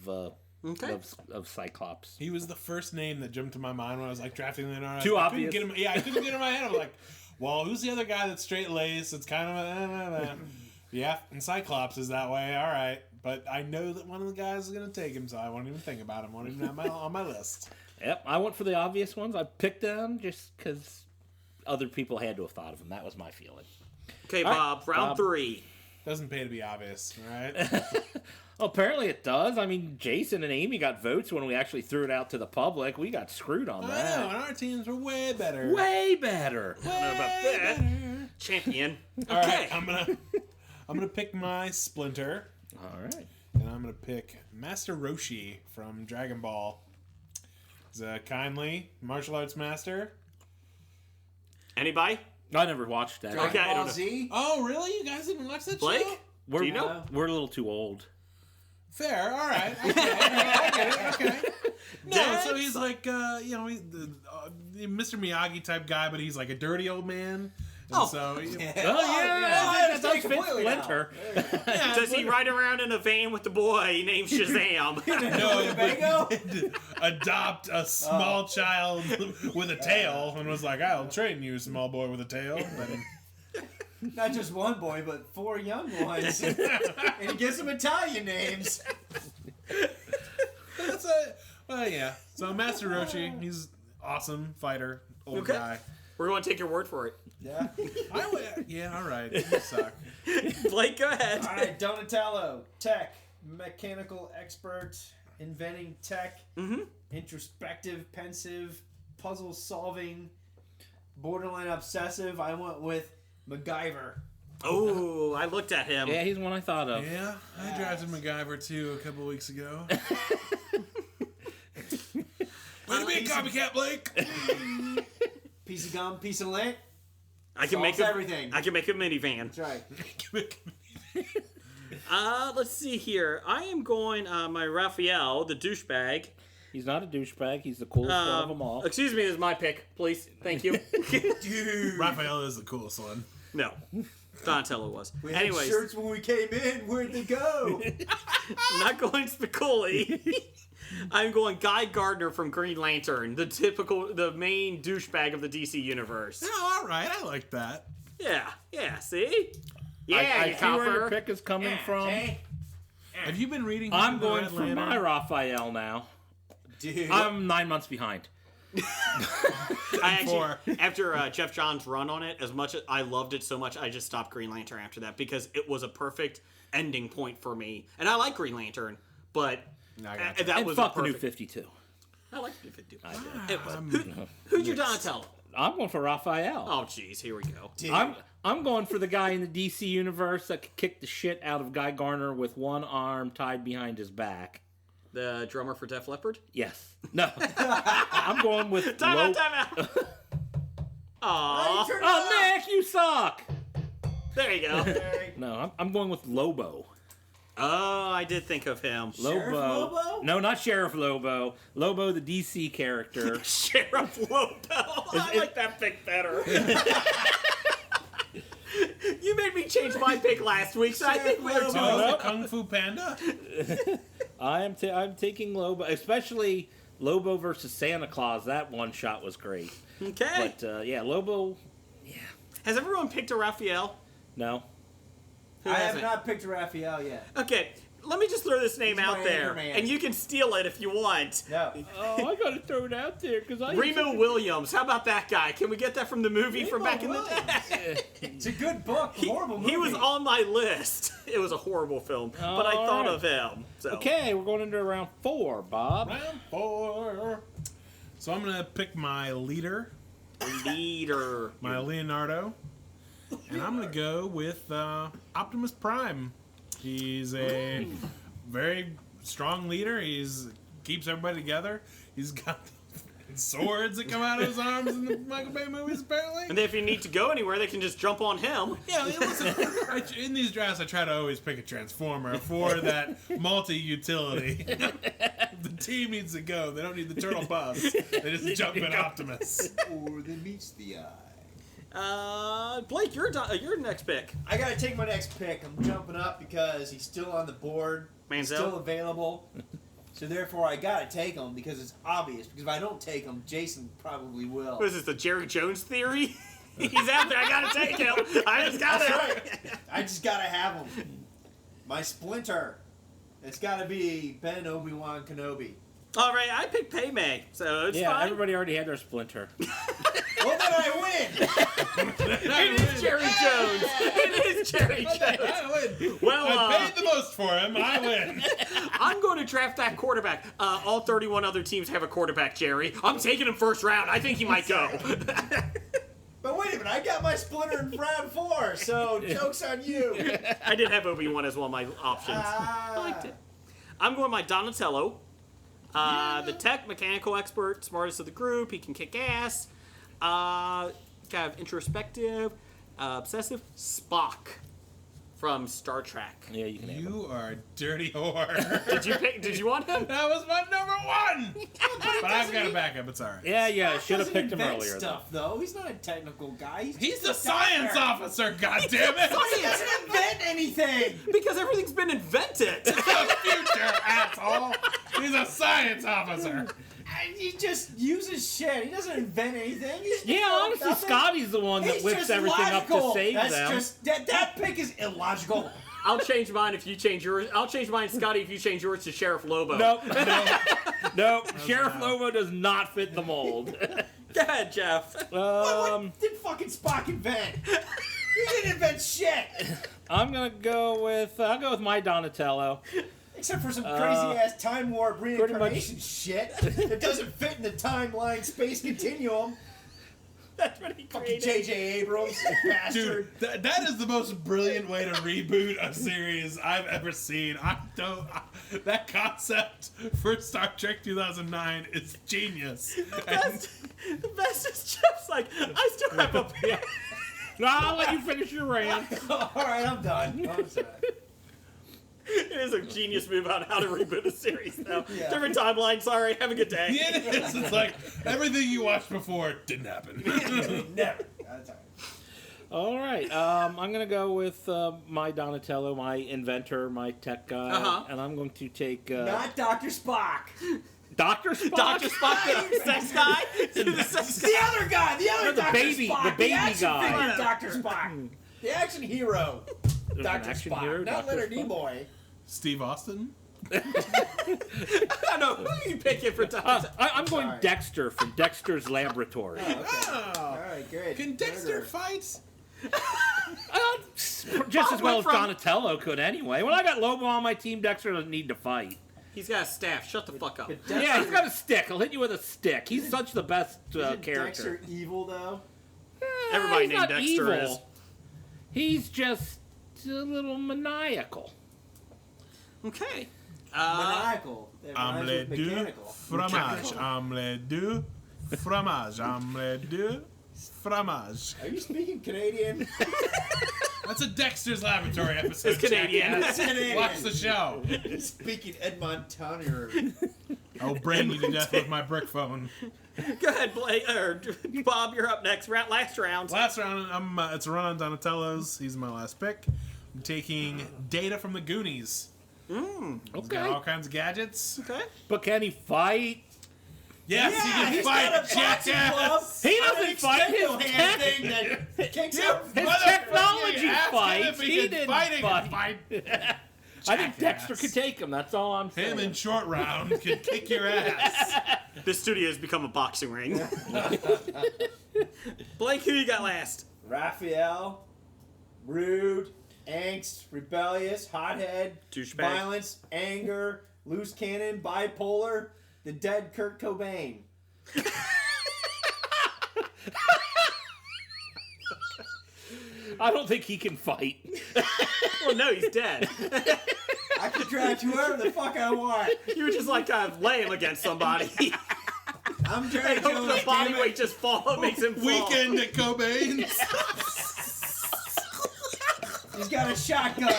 Cyclops. He was the first name that jumped to my mind when I was like drafting Leonardo. Too obvious. I couldn't get in my head. I was like, well, who's the other guy that's straight-laced? It's kind of yeah, and Cyclops is that way. All right. But I know that one of the guys is going to take him, so I won't even think about him. I won't even have on my list. Yep, I went for the obvious ones. I picked them just because other people had to have thought of them. That was my feeling. Okay, Bob, round 3. Doesn't pay to be obvious, right? Well, apparently it does. I mean, Jason and Amy got votes when we actually threw it out to the public. We got screwed on that. I know, and our teams were way better. Way better. I don't know about that. Champion. All right, I'm gonna pick my Splinter. All right. And I'm gonna pick Master Roshi from Dragon Ball. He's a kindly martial arts master. Anybody? I never watched that. Okay, I Ball don't know. Z? Oh, really? You guys didn't watch that Blake? show? Do you know? We're a little too old. Fair, all right. I get it. Okay. No, so he's like, he's the Mr. Miyagi type guy, but he's like a dirty old man. And so, That's take Vince completely now. Splinter. Does he ride around in a van with the boy named Shazam? no, adopt a small child with a tail and was like, I'll train you, small boy with a tail. Not just one boy, but 4 young ones. And he gives them Italian names. Yeah. So Master Roshi, he's awesome fighter, old guy. We're going to take your word for it. Yeah. All right. You suck. Blake, go ahead. All right, Donatello, tech, mechanical expert, inventing tech, introspective, pensive, puzzle solving, borderline obsessive. I went with MacGyver. Oh, I looked at him. Yeah, he's one I thought of. Yeah, I drafted MacGyver too a couple weeks ago. Way to be a copycat, Blake. Piece of gum, piece of lint. I can make everything. I can make a minivan. That's right. Let's see here. I am going my Raphael, the douchebag. He's not a douchebag. He's the coolest one of them all. Excuse me, this is my pick, please. Thank you. Dude. Raphael is the coolest one. No, Donatello was. We had Anyways, shirts when we came in. Where'd they go? I'm not going Spicoli. I'm going Guy Gardner from Green Lantern, the main douchebag of the DC universe. Oh, all right. I like that. Yeah, see? Yeah, I you see where your copper. pick is coming from. Have you been reading? I'm the going Red for Lantern? my Raphael now. Dude. I'm 9 months behind. After Jeff Johns' run on it, as much as I loved it so much, I just stopped Green Lantern after that because it was a perfect ending point for me. And I like Green Lantern, but that And was fuck a the new perfect. 52. I like the new 52. I did. It was. Who'd you Donatello? I'm going for Raphael. Oh, jeez, here we go. Dude. I'm going for the guy in the DC universe that could kick the shit out of Guy Gardner with one arm tied behind his back. The drummer for Def Leppard? Yes. No. I'm going with Time out. Aww. Oh, Nick, you suck. There you go. No, I'm going with Lobo. Oh, I did think of him. Sheriff Lobo? No, not Sheriff Lobo. Lobo, the DC character. Sheriff Lobo. I like that pick better. You made me change my pick last week, so I think we're doing Oh, Kung Fu Panda? I'm taking Lobo, especially Lobo versus Santa Claus. That one shot was great. Okay. But yeah, Lobo. Yeah. Has everyone picked a Raphael? No. Who I have hasn't? not picked Raphael yet. Okay, let me just throw this name He's out my there, Anchorman. and you can steal it if you want. No. Oh, I gotta throw it out there because I. Remo Williams. How about that guy? Can we get that from the movie from back in the day? It's a good book. Horrible movie. He was on my list. It was a horrible film, but I thought Alright. of him. So. Okay, we're going into round 4, Bob. Round 4. So I'm going to pick my leader, Leader. my Leonardo. And I'm going to go with Optimus Prime. He's a very strong leader. He's keeps everybody together. He's got swords that come out of his arms in the Michael Bay movies, apparently. And if you need to go anywhere, they can just jump on him. Yeah, listen, in these drafts, I try to always pick a Transformer for that multi-utility. The team needs to go. They don't need the turtle bus. They just jump in Optimus. Or that meets the eye. Blake, your next pick. I gotta take my next pick. I'm jumping up because he's still on the board. Manziel? Still available. So therefore, I gotta take him because it's obvious. Because if I don't take him, Jason probably will. What is this, the Jerry Jones theory? He's out there. I gotta take him. I just gotta. That's right. I just gotta have him. My splinter. It's gotta be Ben Obi-Wan Kenobi. All right, I picked Paymay, so it's fine. Everybody already had their splinter. Well, then I win. It is Jerry Jones. It is Jerry Jones. I win. Well, I paid the most for him. I win. I'm going to draft that quarterback. All 31 other teams have a quarterback, Jerry. I'm taking him first round. I think he might go. But wait a minute, I got my splinter in round 4, so joke's on you. I did have Obi-Wan as one of my options. I liked it. I'm going my Donatello. The tech, mechanical expert, smartest of the group. He can kick ass. Kind of introspective, obsessive. Spock from Star Trek. Yeah, you can have him. You are a dirty whore. Did you want him? That was my number 1. But I've got a backup. It's all right. Yeah, should have Doesn't picked him invent earlier. Stuff though. He's not a technical guy. He's the just a science doctor. officer, goddammit! He doesn't invent anything. Because everything's been invented. The future, asshole! He's a science officer. He just uses shit. He doesn't invent anything. He's Honestly, nothing. Scotty's the one that He's whips just everything logical. up to save That's them. Just, that pick is illogical. I'll change mine if you change yours. I'll change mine, Scotty, if you change yours to Sheriff Lobo. Nope. Sheriff Lobo does not fit the mold. Go ahead, Jeff. What did fucking Spock invent? He didn't invent shit. I'll go with my Donatello. Except for some crazy ass time warp Pretty reincarnation shit that doesn't fit in the timeline space continuum. That's what he Fucking created. J.J. Abrams, bastard. Dude, that is the most brilliant way to reboot a series I've ever seen. That concept for Star Trek 2009 is genius. The best is Jeff's like, I still have a pick. No, I'll let you finish your rant. All right, I'm done. I'm sorry. It is a genius move on how to reboot a series, though. Yeah. Different timeline, sorry. Have a good day. Yeah, it is. It's like everything you watched before didn't happen. Never. That's all right. All right. I'm going to go with my Donatello, my inventor, my tech guy. And I'm going to take... Not Dr. Spock. Dr. Spock? Dr. Spock, the sex guy? The sex guy? The other guy. The other No, the Dr. baby- Spock. the baby action guy. figure Dr. Spock. The action hero. There's an Dr. action Spock. hero, Not Dr. Leonard Spock? Nimoy. Steve Austin? I don't know. Who are you picking for Dr. I'm going Sorry. Dexter from Dexter's Laboratory. Oh. All right, great. Can Dexter fight? Just as well as from- Donatello could anyway. When I got Lobo on my team, Dexter doesn't need to fight. He's got a staff. Shut the fuck up. But Dexter, Yeah, he's got a stick. I'll hit you with a stick. He's such the best isn't character. Dexter evil, though? Everybody he's named not Dexter evil. is. He's just a little maniacal. Okay. Maniacal. That rhymes with Omelette du mechanical. fromage. Omelette du fromage. Omelette du fromage. Are you speaking Canadian? That's a Dexter's Laboratory episode. It's Canadian. jackass. It's Canadian. Watch the show. Speaking Edmontonian. I'll brand you to death with my brick phone. Go ahead, Blake. Or Bob, you're up next. Last round. Last round, it's a run on Donatello's. He's my last pick. I'm taking Data from the Goonies. He's got all kinds of gadgets. Okay. But can he fight? Yes, he can he's fight, got a boxing club. jackass. He on doesn't an fight, his extendo hand tech- thing that kicks You out. His motherfucker, technology ask him fights. if He can didn't fight, he can fight. fight. I think Dexter Jackass. could take him. That's all I'm saying. Him in short round can kick your ass. This studio has become a boxing ring. Blake, who you got last? Raphael, rude, angst, rebellious, hothead, Douchebag. violence, anger, loose cannon, bipolar, the dead Kurt Cobain. I don't think he can fight. Well, no, he's dead. I can draft whoever the fuck I want. You were just like lay him against somebody. I'm Jerry And hope Jones. the body damn it. weight just makes him fall. Weekend at Cobain's. He's got a shotgun.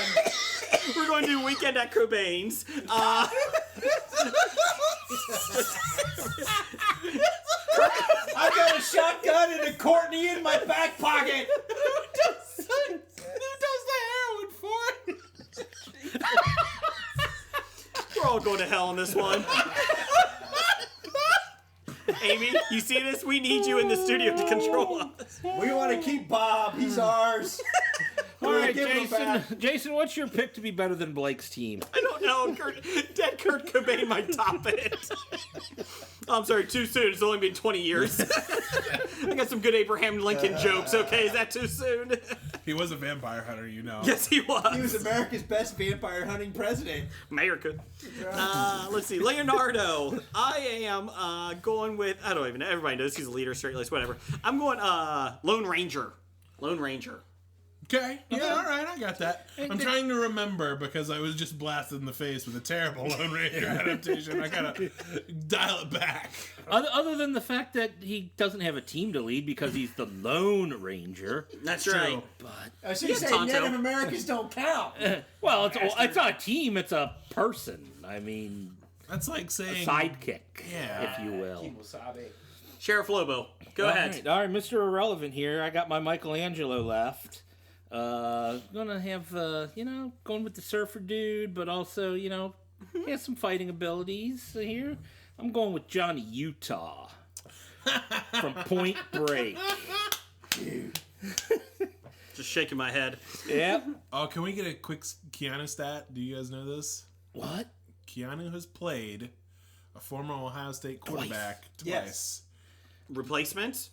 We're going to do Weekend at Cobain's. I got a shotgun and a Courtney in my back pocket. Who does the heroin for it? We're all going to hell on this one. Amy, you see this? We need you in the studio to control us. We want to keep Bob. He's ours. All right, Jason. Jason, what's your pick to be better than Blake's team? I don't know. Dead Kurt Cobain might top it. Oh, I'm sorry, too soon. It's only been 20 years. I got some good Abraham Lincoln jokes, okay? Is that too soon? He was a vampire hunter, you know. Yes, he was. He was America's best vampire hunting president. America. Let's see. Leonardo. I am going with, I don't even know. Everybody knows he's a leader, straight laced, whatever. I'm going Lone Ranger. Lone Ranger. Okay, yeah, all right, I got that. I'm trying to remember because I was just blasted in the face with a terrible Lone Ranger adaptation. I gotta dial it back. Other than the fact that he doesn't have a team to lead because he's the Lone Ranger. That's True. right. But So you say Tonto. Native Americans don't count. well, it's not a team; it's a person. I mean, That's like saying sidekick, Yeah. if you will. Sheriff Lobo. Go ahead. All right, Mr. Irrelevant here. I got my Michelangelo left. Gonna have going with the surfer dude, but also he has some fighting abilities here. I'm going with Johnny Utah from Point Break. Just shaking my head. Yep. Oh, can we get a quick Keanu stat? Do you guys know this? What? Keanu has played a former Ohio State quarterback twice. Yes. Replacement.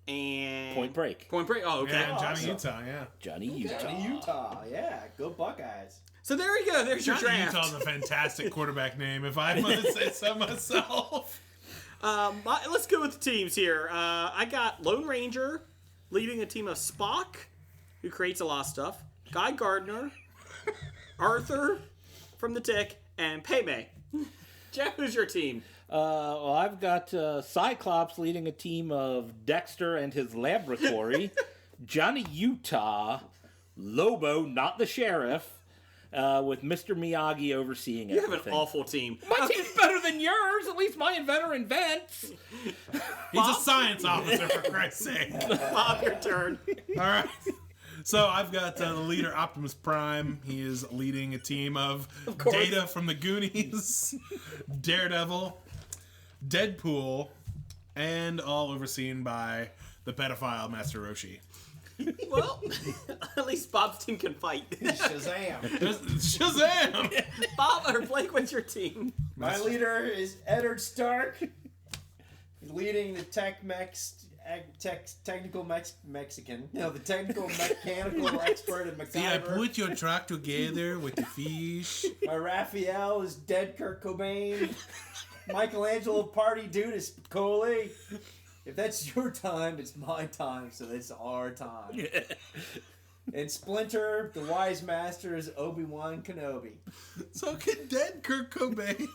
And Point Break. Point Break. Oh, okay. Yeah, Johnny Utah, yeah. Johnny Utah. Johnny Utah. Yeah, go Buckeyes. So there you go. There's your Johnny draft. Utah's a fantastic quarterback name, if I must say so myself. Let's go with the teams here. I got Lone Ranger leading a team of Spock, who creates a lot of stuff, Guy Gardner, Arthur from The Tick, and Payme. Jeff, who's your team? Well, I've got Cyclops leading a team of Dexter and his laboratory, Johnny Utah, Lobo, not the sheriff, with Mr. Miyagi overseeing You have everything. an awful team. My team's better than yours. At least my inventor invents. He's a science officer, for Christ's sake. Bob, your turn. All right. So I've got the leader, Optimus Prime. He is leading a team of Data from the Goonies, Daredevil, Deadpool, and all overseen by the pedophile Master Roshi. Well, at least Bob's team can fight. Shazam. Shazam! Bob or Blake, what's your team? My leader is Eddard Stark. He's leading the technical Mexican. No, the technical mechanical expert at See, I MacGyver. put your truck together with the fish. My Raphael is dead Kurt Cobain. Michelangelo party dude is Spicoli. If that's your time, it's my time, so it's our time. And Splinter, the wise master, is Obi-Wan Kenobi. So can dead Kurt Cobain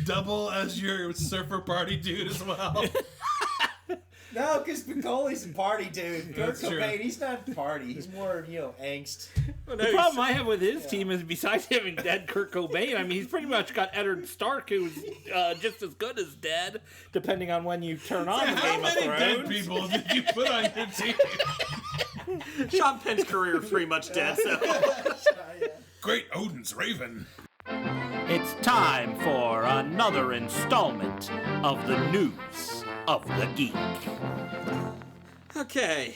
double as your surfer party dude as well? No, because Spicoli's a party dude. Kurt That's true. Cobain, he's not party. He's more, angst. The problem I have with his team is besides having dead Kurt Cobain, I mean, he's pretty much got Eddard Stark, who's just as good as dead, depending on when you turn on the How Game of many dead Thrones. people did you put on your team? Sean Penn's career is pretty much dead, so. Great Odin's Raven. It's time for another installment of the News of the Geek. Okay,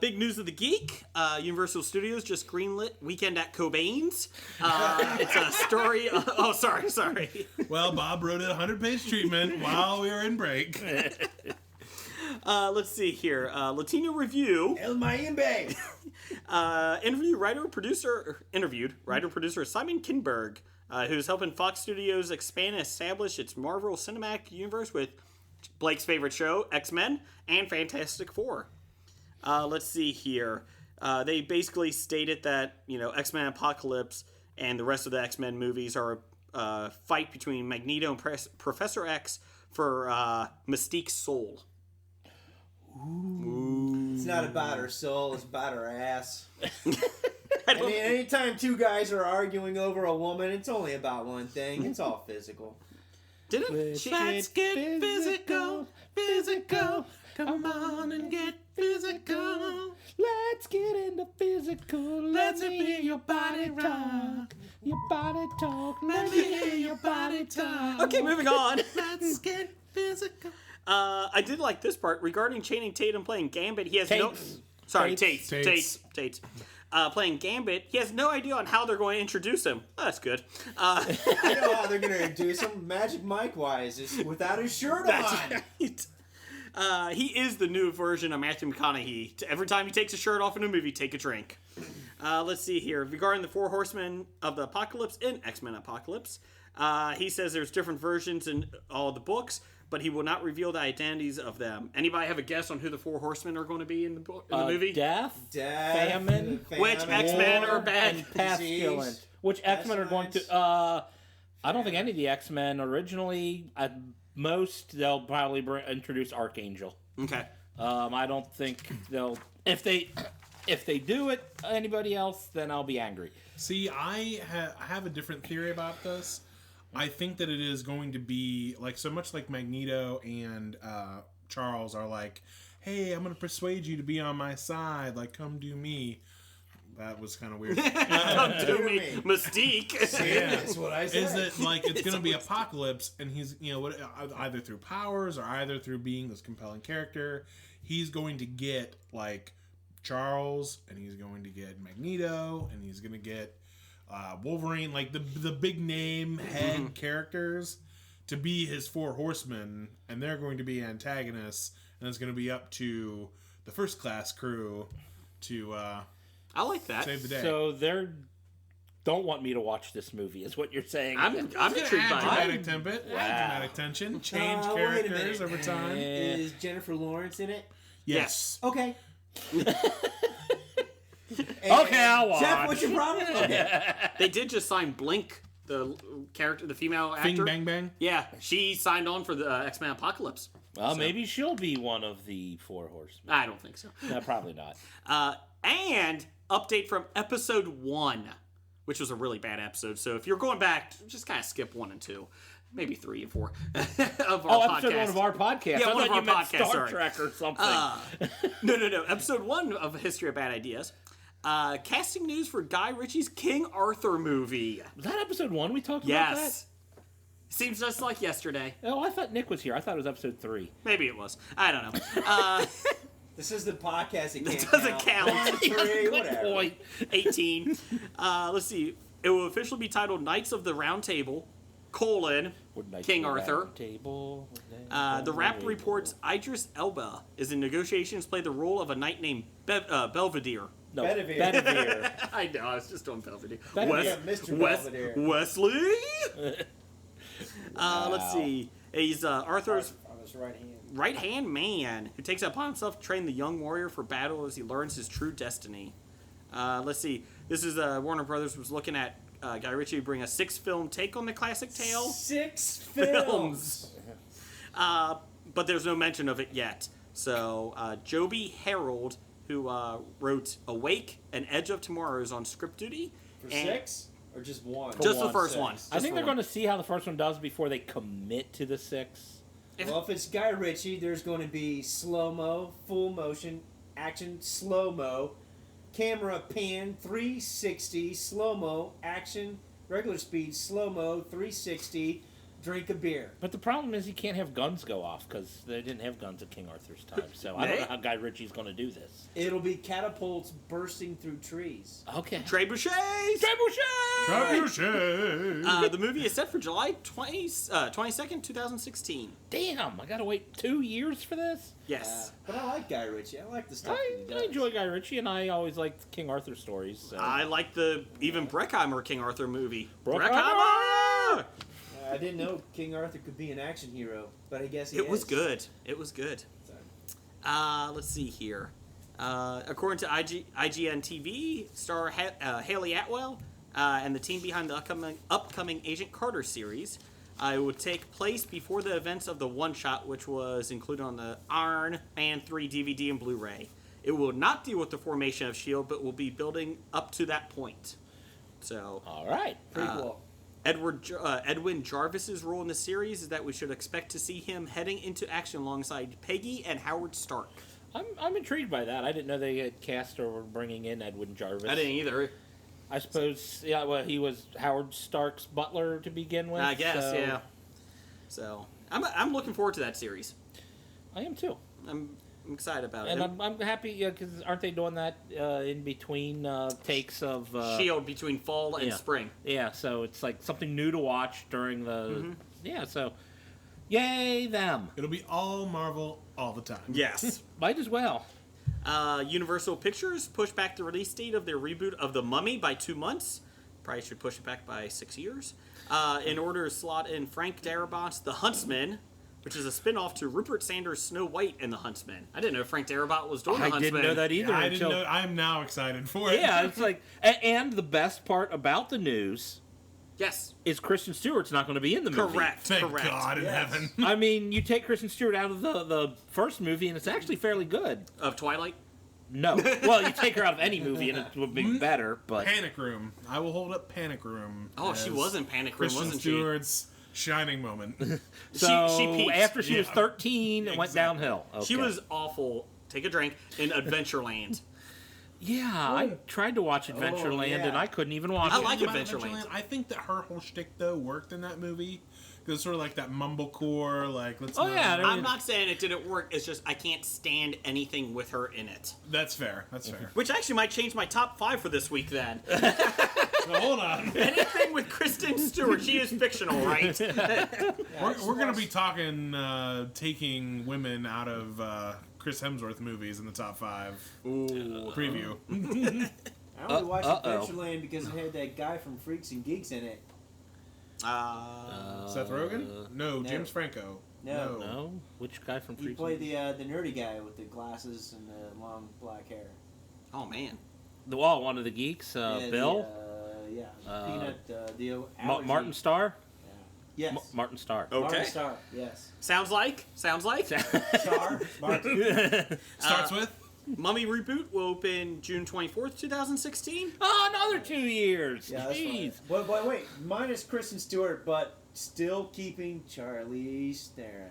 big news of the geek. Universal Studios just greenlit Weekend at Cobain's. It's a story. Sorry. Well, Bob wrote a 100-page treatment while we were in break. Let's see here. Latino Review El Mayimbe. interviewed writer-producer Simon Kinberg, who's helping Fox Studios expand and establish its Marvel Cinematic Universe with Blake's favorite show, X-Men, and Fantastic Four. Let's see here. They basically stated that, X-Men Apocalypse and the rest of the X-Men movies are a fight between Magneto and Professor X for Mystique's soul. It's not about her soul, it's about her ass. I mean, anytime two guys are arguing over a woman, it's only about one thing. It's all physical. Didn't she? Let's get physical, physical. Come on and get physical. Let's get into physical. Let me hear your body rock. Your body talk. Let me hear your body talk. Okay, moving on. Let's get physical. I did like this part regarding Channing Tatum playing Gambit. He has Tates. Tates. Playing Gambit. He has no idea on how they're going to introduce him. Oh, that's good. I know how they're going to introduce him. Magic Mike wise is without his shirt That's on. right. He is the new version of Matthew McConaughey. Every time he takes his shirt off in a movie, take a drink. Let's see here. Regarding the Four Horsemen of the Apocalypse in X-Men Apocalypse, he says there's different versions in all the books, but he will not reveal the identities of them. Anybody have a guess on who the Four Horsemen are going to be in the movie? Death, Famine, Which X-Men are bad? and Pasculant. Which X-Men are going to... I don't think any of the X-Men originally... At most, they'll probably introduce Archangel. Okay. I don't think they'll... If they do it, anybody else, then I'll be angry. See, I have a different theory about this. I think that it is going to be like so much like Magneto and Charles are like, hey, I'm going to persuade you to be on my side. Like, come do me. That was kind of weird. Come to me, Mystique. Yeah. That's what I said. Is that like it's going to be Apocalypse, and he's either through powers or either through being this compelling character, he's going to get like Charles, and he's going to get Magneto, and he's going to get Wolverine, like the big name head characters, to be his Four Horsemen, and they're going to be antagonists, and it's going to be up to the First Class crew to I like that. save the day. So they don't want me to watch this movie, is what you're saying. I'm It's gonna intrigued add by dramatic it. tempo, add dramatic tension, change Wait a characters minute. over time. Is Jennifer Lawrence in it? Yes. Okay. Okay, I'll watch. Jeff, what's your problem? Okay. They did just sign Blink, the character, the female actor. Bing Bang Bang. Yeah, she signed on for the X-Men Apocalypse. Well, maybe she'll be one of the Four Horsemen. I don't think so. No, probably not. And update from Episod 1, which was a really bad episode. So if you're going back, just kind of skip 1 and 2. Maybe 3 and 4 of our podcast. Episode 1 of our podcast. Yeah, I one of thought our you meant podcasts, Star sorry. Trek or something. No. Episode 1 of History of Bad Ideas. Casting news for Guy Ritchie's King Arthur movie. Was that episode 1 we talked about that? Yes. Seems just like yesterday. Oh, I thought Nick was here. I thought it was episode 3. Maybe it was. I don't know. This is the podcast. It doesn't count. 1, 3, whatever. Point 18. Let's see. It will officially be titled Knights of the Round Table, King Arthur. Table. The Wrap reports Idris Elba is in negotiations to play the role of a knight named Belvedere. No, Bedivere. Bedivere. I know, I was just doing Belvedere. Belvedere. Yeah, Mr. Belvedere. Wesley? Let's see. He's Arthur's On his right hand. right-hand man who takes it upon himself to train the young warrior for battle as he learns his true destiny. Let's see. This is Warner Brothers was looking at Guy Ritchie to bring a 6-film take on the classic tale. 6 films. But there's no mention of it yet. So Joby Harold, who wrote Awake and Edge of Tomorrow, is on script duty. For And 6? Or just 1? Just the one. first 6. one. I think they're going to see how the first one does before they commit to the 6. Well, if it's Guy Ritchie, there's going to be slow-mo, full motion, action, slow-mo, camera pan, 360, slow-mo, action, regular speed, slow-mo, 360, drink a beer. But the problem is you can't have guns go off because they didn't have guns at King Arthur's time. So I don't know how Guy Ritchie's going to do this. It'll be catapults bursting through trees. Okay. Trebuchets! The movie is set for July 22nd, 2016. Damn, I got to wait 2 years for this? Yes. But I like Guy Ritchie. I like the stuff that he does. I enjoy Guy Ritchie, and I always liked King Arthur stories. So. I like the even Breckheimer King Arthur movie. Breckheimer! I didn't know King Arthur could be an action hero, but I guess he It was is. good. It was good. Let's see here. According to IGN TV, star Haley Atwell and the team behind the upcoming Agent Carter series, it would take place before the events of the one-shot, which was included on the Iron Man 3 DVD and Blu-ray. It will not deal with the formation of S.H.I.E.L.D., but will be building up to that point. So, All right. Prequel. Edwin Jarvis's role in the series is that we should expect to see him heading into action alongside Peggy and Howard Stark. I'm intrigued by that. I didn't know they had cast or were bringing in Edwin Jarvis. I didn't either. I suppose, yeah, well, he was Howard Stark's butler to begin with. I guess, yeah. So, I'm looking forward to that series. I am too. I'm excited about it. And I'm happy, because aren't they doing that in between takes of... S.H.I.E.L.D. between fall and spring. Yeah, so it's like something new to watch during the... Yeah, so... Yay, them. It'll be all Marvel all the time. Yes. Might as well. Universal Pictures pushed back the release date of their reboot of The Mummy by 2 months. Probably should push it back by 6 years. In order to slot in Frank Darabont's The Huntsman, which is a spin-off to Rupert Sanders' Snow White and the Huntsman. I didn't know Frank Darabont was doing The Huntsman. I didn't know that either. Yeah, I didn't know. I'm now excited for it. Yeah, it's like... And the best part about the news... Yes. Is Kristen Stewart's not going to be in the movie. Correct. Thank God in heaven. I mean, you take Kristen Stewart out of the first movie, and it's actually fairly good. Of Twilight? No. Well, you take her out of any movie, and it would be better, but... Panic Room. I will hold up Panic Room. Oh, she was in Panic Room, Kristen wasn't she? Stewart's shining moment. So, she peaked. after she was 13, it went downhill. Okay. She was awful. Take a drink. In Adventureland. Yeah, I tried to watch Adventureland, and I couldn't even watch it. I like Adventureland. I think that her whole shtick, though, worked in that movie. Because it's sort of like that mumblecore, like, let's I'm not saying it didn't work. It's just I can't stand anything with her in it. That's fair. That's fair. Which actually might change my top 5 for this week, then. Now, hold on. Anything with Kristen Stewart. She is fictional, right? We're going to be talking, taking women out of Chris Hemsworth movies in the top 5. Ooh. Preview. I only watched Adventureland because it had that guy from Freaks and Geeks in it. Seth Rogen? No, James Franco. No. Which guy from He Freaks? played the nerdy guy with the glasses and the long black hair. Oh, man. One of the geeks, Bill? The allergy. Martin Starr? Yes. Martin Starr. Okay. Martin Starr, yes. Sounds like. Starr, Martin. Starts with? Mummy reboot will open June 24th, 2016. Oh, another 2 years. Yeah, that's Jeez. fine. But wait, minus Kristen Stewart, but still keeping Charlize Theron.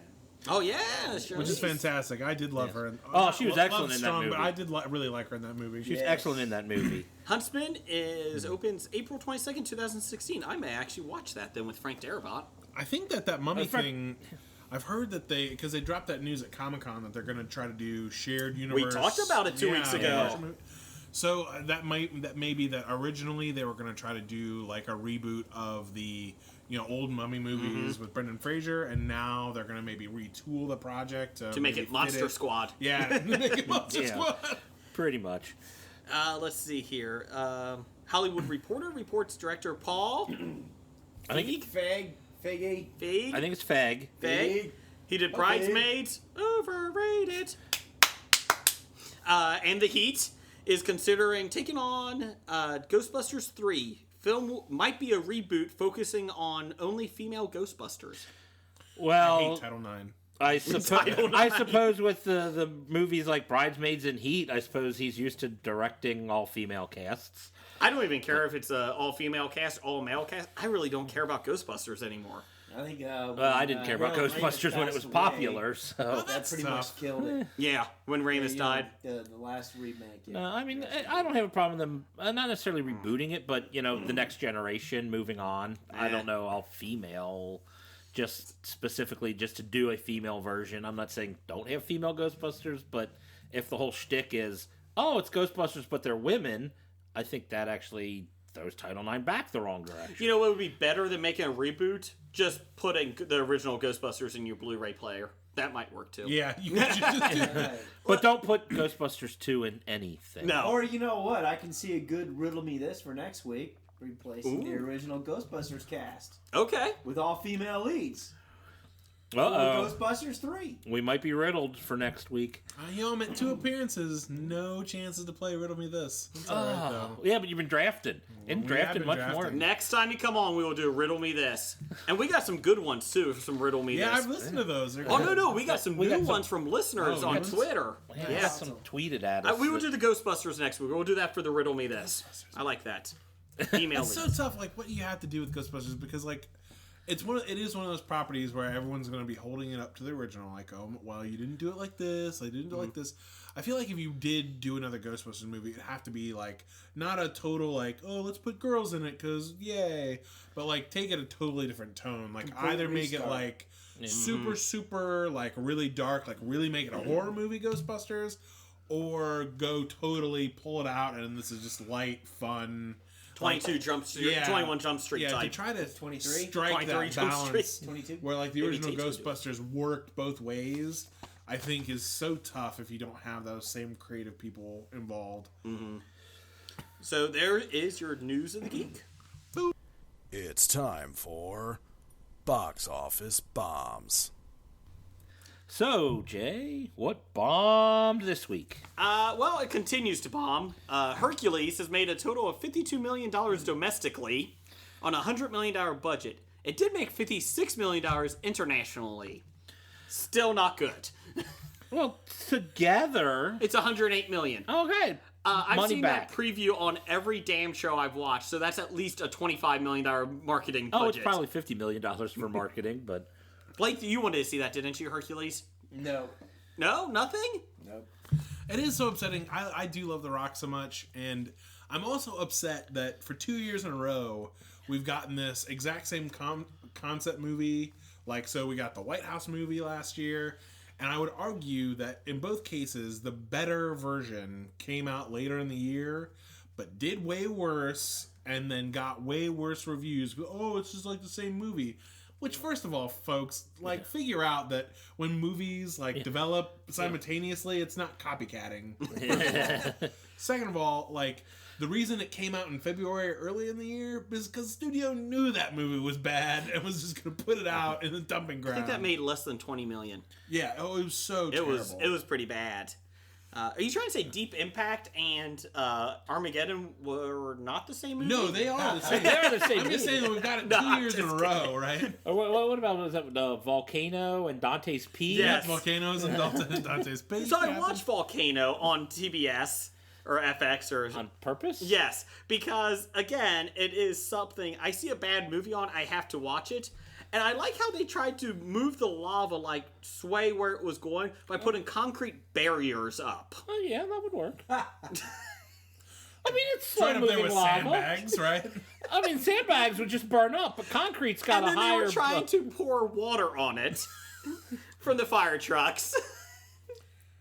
Oh, yeah. Sure. Which is fantastic. I did love her. She was excellent in that movie. But I did really like her in that movie. She was excellent in that movie. Huntsman opens April 22nd, 2016. I may actually watch that then with Frank Darabont. I think that Mummy thing... I've heard that because they dropped that news at Comic-Con that they're going to try to do shared universe. We talked about it 2 weeks ago. Yeah. So that may be that originally they were going to try to do like a reboot of the old Mummy movies with Brendan Fraser, and now they're going to maybe retool the project to make it Monster Squad. Yeah, make it Monster Squad. Pretty much. Let's see here. Hollywood Reporter reports director Paul. Faggy. Feig. I think it's Fag. Fag. He did Bridesmaids. Overrated. And The Heat is considering taking on Ghostbusters 3. Film might be a reboot focusing on only female Ghostbusters. Well, I hate Title IX. I suppose with the movies like Bridesmaids and Heat, I suppose he's used to directing all-female casts. I don't even care if it's an all-female cast, all-male cast. I really don't care about Ghostbusters anymore. I think. I didn't care about Ghostbusters when it was popular, so that pretty much killed it. Yeah, when Ramis died. The last remake. Yeah. No, I mean, I don't have a problem with them not necessarily rebooting it, but the next generation moving on. I don't know, all female. Just specifically just to do a female version. I'm not saying don't have female Ghostbusters, but if the whole shtick is, it's Ghostbusters, but they're women, I think that actually throws Title IX back the wrong direction. You know what would be better than making a reboot? Just putting the original Ghostbusters in your Blu-ray player. That might work too. Yeah, you could just do that. But don't put Ghostbusters 2 in anything. No. Or you know what? I can see a good riddle me this for next week. Replacing the original Ghostbusters cast. Okay. With all female leads. Uh-oh. Ghostbusters 3. We might be riddled for next week. I'm at 2 appearances. No chances to play Riddle Me This. That's all right, though. Yeah, but you've been drafted. And drafted much more. Next time you come on, we will do Riddle Me This. And we got some good ones, too, for some Riddle Me This. Yeah, I've listened to those. Oh, no. We got some new ones from listeners on Twitter. Yeah, some tweeted at us. We will do the Ghostbusters next week. We'll do that for the Riddle Me This. I like that. female It's so leads. tough, like, what you have to do with Ghostbusters, because, like, it is one of those properties where everyone's going to be holding it up to the original, like, oh, well, you didn't do it like this, I didn't do it like this. I feel like if you did do another Ghostbusters movie, it'd have to be, like, not a total, like, oh, let's put girls in it, because, yay, but, like, take it a totally different tone. Like, Complete either make restart. it, like, super, like, really dark, like, really make it a horror movie Ghostbusters, or go totally pull it out, and this is just light, fun... 21 Jump Street to type. try to 23? strike 23 that Jump balance Street. 22? where like the Maybe original T2 Ghostbusters worked both ways, I think is so tough if you don't have those same creative people involved. So there is your news of the geek. It's time for Box Office Bombs. So, Jay, what bombed this week? Well, it continues to bomb. Hercules has made a total of $52 million domestically on a $100 million budget. It did make $56 million internationally. Still not good. Well, together... It's $108 million. Okay. I've Money seen back. that preview on every damn show I've watched, so that's at least a $25 million marketing budget. Oh, it's probably $50 million for marketing, but... Blake, you wanted to see that, didn't you, Hercules? No. No? Nothing? Nope. It is so upsetting. I do love The Rock so much, and I'm also upset that for 2 years in a row, we've gotten this exact same concept movie. Like, so we got the White House movie last year, and I would argue that in both cases, the better version came out later in the year, but did way worse, and then got way worse reviews. Oh, it's just like the same movie. Which, first of all, folks, like, figure out that when movies, like, develop simultaneously, it's not copycatting. Second of all, like, the reason it came out in February early in the year is because the studio knew that movie was bad and was just going to put it out in the dumping ground. I think that made less than $20 million. Yeah, oh, it was so terrible. It was pretty bad. Are you trying to say Deep Impact and Armageddon were not the same movie? No, they are the same. They're the same I'm just saying that we've got it 2 No, years in a just row, right? Or what about was that the Volcano and Dante's Peak? Yes. Volcanoes and Dante's Peak. So I watched Volcano on TBS or FX or On purpose? yes, because again, it is something I see a bad movie on, I have to watch it. And I like how they tried to move the lava, like, sway where it was going by putting concrete barriers up. Oh, yeah, that would work. I mean, it's right up there slow-moving with lava. sandbags, right? I mean, sandbags would just burn up, but concrete's got And a then they higher... were trying to pour water on it from the fire trucks.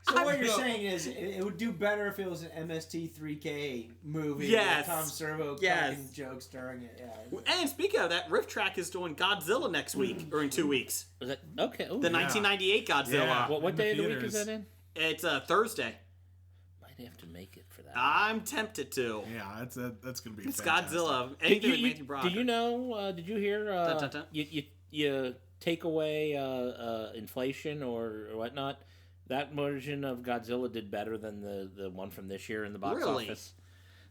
So what you're saying is it would do better if it was an MST3K movie Yes. with Tom Servo Yes. cracking jokes during it. Yeah. And speaking of that, Riff Track is doing Godzilla next week, or in 2 weeks. Is that, okay. Ooh. The 1998 Godzilla. Yeah. What in the day of the week is theaters. that in? It's Thursday. Might have to make it for that. I'm tempted to. Yeah, that's going to be It's fantastic. Godzilla. Did Anything you, with Matthew Broderick. did you know, did you hear, Dun, dun, dun. you take away inflation or whatnot, that version of Godzilla did better than the one from this year in the box Really? office.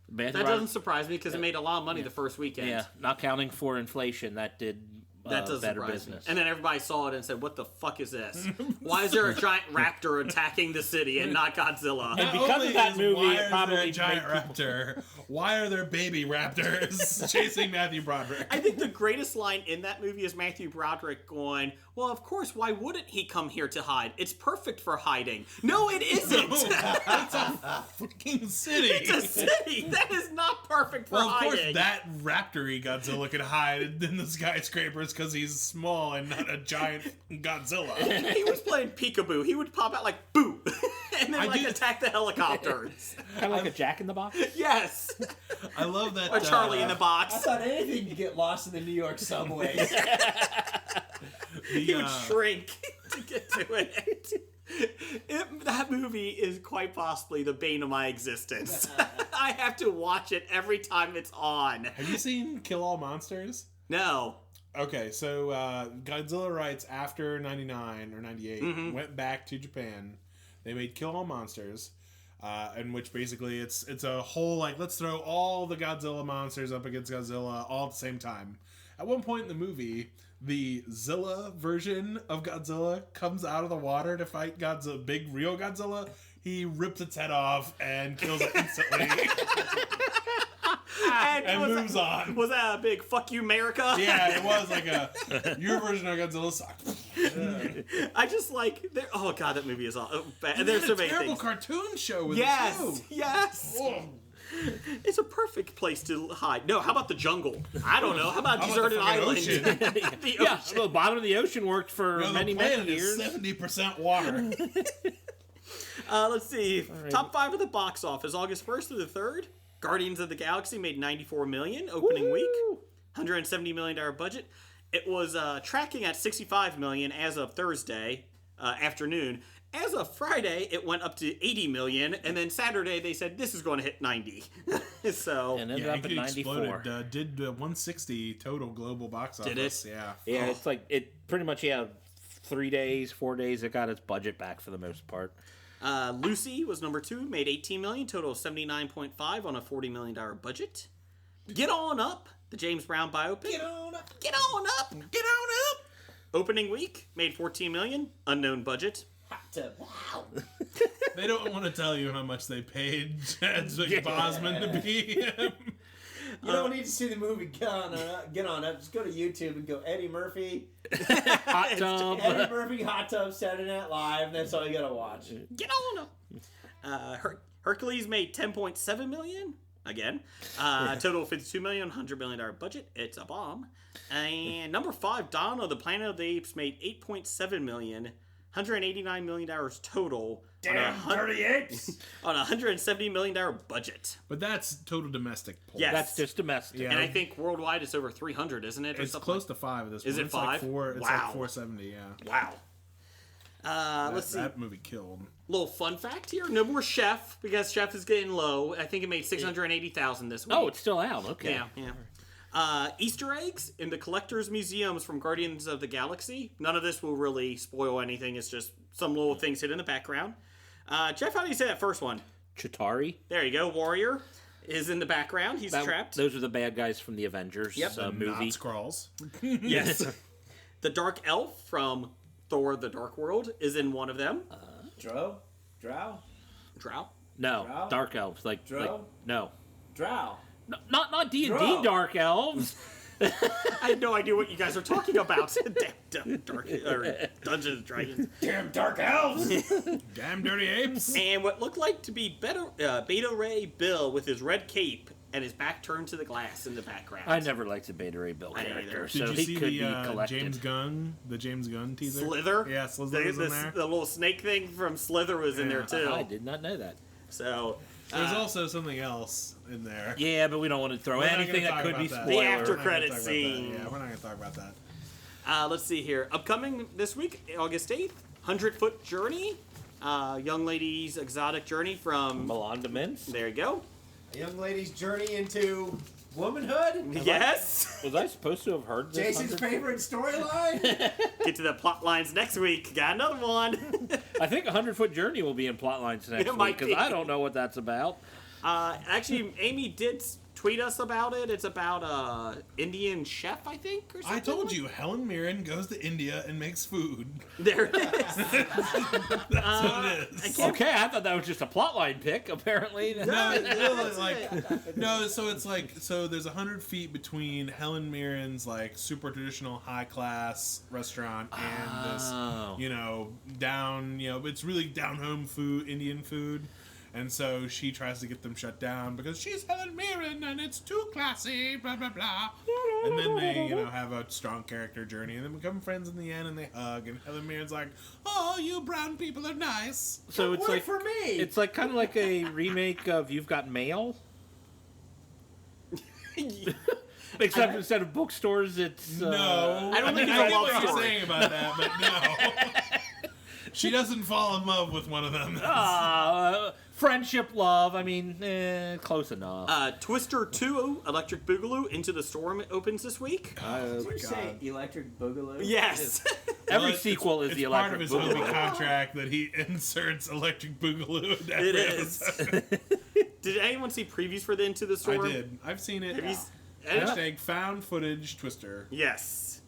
That doesn't surprise me because it made a lot of money the first weekend. Yeah, not counting for inflation, that did That doesn't better surprise business. me. And then everybody saw it and said, "What the fuck is this? Why is there a giant raptor attacking the city and not Godzilla?" And because of that movie, why it is probably there a giant made people- raptor? Why are there baby raptors chasing Matthew Broderick? I think the greatest line in that movie is Matthew Broderick going, "Well, of course, why wouldn't he come here to hide? It's perfect for hiding." No, it isn't. That's a fucking city. It's a city. That is not perfect for Well, of hiding. course, that raptor-y Godzilla could hide in the skyscrapers because he's small and not a giant Godzilla. He was playing peekaboo. He would pop out like boo, and then attack the helicopters. Kind of like a Jack in the Box. Yes, I love that. or Charlie in the I Box. thought anything could get lost in the New York subways. He would shrink to get to it. That movie is quite possibly the bane of my existence. I have to watch it every time it's on. Have you seen Kill All Monsters? No. Okay, so Godzilla rights after 99 or 98 went back to Japan. They made Kill All Monsters, in which basically it's a whole, like, let's throw all the Godzilla monsters up against Godzilla all at the same time. At one point in the movie, the Zilla version of Godzilla comes out of the water to fight Godzilla, big real Godzilla. He rips its head off and kills it instantly. And moves on. Was that a big "fuck you, America"? Yeah, it was like your version of Godzilla sucked. I just like. Oh god, that movie is all. There's so many terrible things. cartoon show with Yes, it too. yes. Oh. It's a perfect place to hide. No, how about the jungle? I don't know. How about deserted the fucking island? ocean? The Yeah, ocean. the bottom of the ocean worked for many years. 70% water. Let's see. Top 5 of the box office. August 1st through the 3rd. Guardians of the Galaxy made $94 million opening week. $170 million budget. It was tracking at $65 million as of Thursday afternoon. As of Friday, it went up to $80 million, and then Saturday they said this is going to hit 90. So And ended Yeah, up at it 94. exploded. Did 160 total global box office. Did it? Yeah. Yeah, it's like it pretty much 4 days it got its budget back for the most part. Lucy was number 2, made $18 million, total of $79.5 on a $40 million budget. Get On Up, the James Brown biopic. Get on up. Get On Up. Get on up! Opening week made $14 million, unknown budget. Hot tub. Wow. They don't want to tell you how much they paid Chadwick Boseman to be him. You don't need to see the movie Get On Up. Just go to YouTube and go Eddie Murphy. Hot tub. Eddie Murphy Hot Tub Saturday Night Live, and that's all you gotta watch. Get On Up. Hercules made $10.7 million. Again, total of $52 million, $100 million $100 budget. It's a bomb. And number 5, Dawn of the Planet of the Apes made $8.7 million, $189 million total. Damn, dirty apes! On a $170 million budget. But that's total domestic. Yes. That's just domestic. Yeah. And I think worldwide it's over 300, isn't it? Or It's something close to 5 at this point. Is it It's like 5? It's Wow. like 470, yeah. Wow. Let's see. That movie killed. Little fun fact here: no more Chef because Chef is getting low. I think it made $680,000 this week. Oh, it's still out. Okay. Yeah. Easter eggs in the collectors' museums from Guardians of the Galaxy. None of this will really spoil anything. It's just some little things hid in the background. Jeff, how do you say that first one? Chitauri. There you go. Warrior is in the background. He's trapped. Those are the bad guys from the Avengers movie. Not Skrulls. Yes. The Dark Elf from Thor: The Dark World is in one of them. Drow? Drow. No, Drow? Dark Elves. Like no. Drow. No, not D&D Drow. Dark Elves. I had no idea what you guys are talking about. Damn Dark or Dungeons and Dragons. Damn dark elves! Damn dirty apes. And what looked like to be Beta Ray Bill with his red cape and his back turned to the glass in the background. I never liked the Beta Ray Bill I didn't character, either. so Did he you see could be the collected. James Gunn teaser? Slither. Yeah, Slither was in there. The little snake thing from Slither was in there too. I did not know that. So There's also something else in there. Yeah, but we don't want to throw We're not anything gonna that talk could be about that. spoiled. The after We're not gonna credit talk about scene. that. Yeah, we're not going to talk about that. let's see here. Upcoming this week, August 8th, 100-Foot Journey. Young lady's exotic journey from... Melinda Mintz. There you go. A young lady's journey into womanhood? Yes. Was I supposed to have heard this? Jason's 100? favorite storyline? Get to the plot lines next week. Got another one. I think 100-Foot Journey will be in Plotlines next It week might because be. I don't know what that's about. Actually, Amy did tweet us about it. It's about Indian chef, I think, or something. I told you, Helen Mirren goes to India and makes food. There it is. That's what it is. Okay, I thought that was just a plotline pick. Apparently, So there's 100 feet between Helen Mirren's like super traditional high class restaurant and this, it's really down home food, Indian food. And so she tries to get them shut down because she's Helen Mirren and it's too classy, blah, blah, blah. And then they, have a strong character journey and then become friends in the end and they hug. And Helen Mirren's like, oh, you brown people are nice. so it's Work like for me! It's like kind of like a remake of You've Got Mail. Except instead of bookstores, it's No. I don't think I it's a get love what you're story. saying about that, but no. She doesn't fall in love with one of them. friendship, love. I mean, close enough. Twister 2, Electric Boogaloo, Into the Storm opens this week. Did you say Electric Boogaloo? Yes. Every Well, sequel is it's the part of Electric his movie Boogaloo. contract that he inserts Electric Boogaloo into every It is. episode. Did anyone see previews for the Into the Storm? I did. I've seen it. Have you Hashtag found footage Twister. Yes.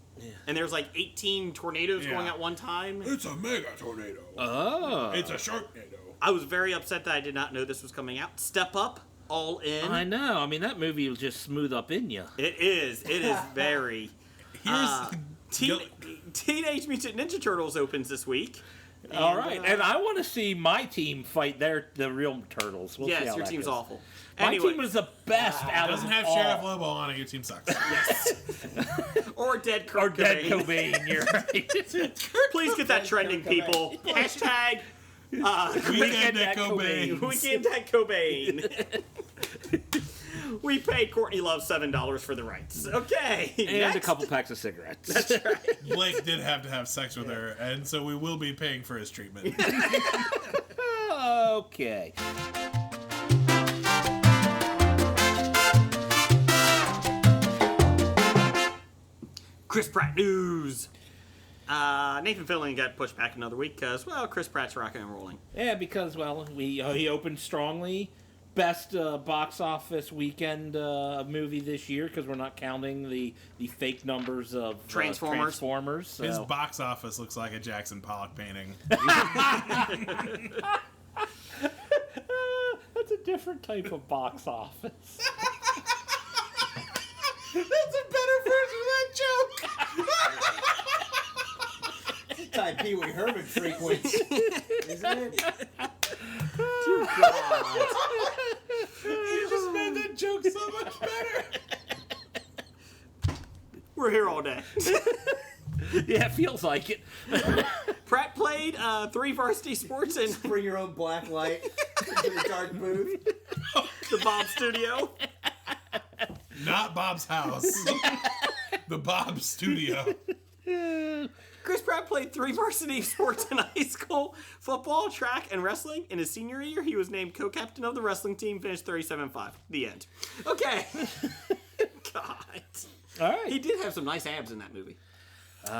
And there's like 18 tornadoes Yeah. going at one time. It's a mega tornado. Oh. It's a sharknado. I was very upset that I did not know this was coming out. Step Up, all in. I know. I mean, that movie will just smooth up in you. It is. It is very. Teenage Mutant Ninja Turtles opens this week. All right, and I want to see my team fight the real turtles. We'll see Yes, how your that team's goes. awful. My Anyway, team is the best out of Doesn't have all. Sheriff Lobo on it. Your team sucks. or dead Kurt Or dead Cobain. Cobain, you're right. Please get that trending, people. Hashtag Weekend at Cobain. Weekend at Cobain. We paid Courtney Love $7 for the rights. Okay. And next. a couple packs of cigarettes. That's right. Blake did have to have sex with her, and so we will be paying for his treatment. Okay. Chris Pratt news. Nathan Fillion got pushed back another week because, well, Chris Pratt's rocking and rolling. Yeah, because, well, he opened strongly. Best box office weekend movie this year, because we're not counting the fake numbers of Transformers. So. His box office looks like a Jackson Pollock painting. That's a different type of box office. That's a better version of that joke. Type Pee Wee Herman frequency, isn't it? Dear God. You just made that joke so much better. We're here all day. Yeah, it feels like it. Pratt played 3 varsity sports in Bring your own black light into the dark booth. the Bob studio. Not Bob's house. The Bob studio. Chris Pratt played 3 varsity sports in high school: football, track, and wrestling. In his senior year, he was named co-captain of the wrestling team, finished 37-5. The end. Okay. God. All right. He did have some nice abs in that movie.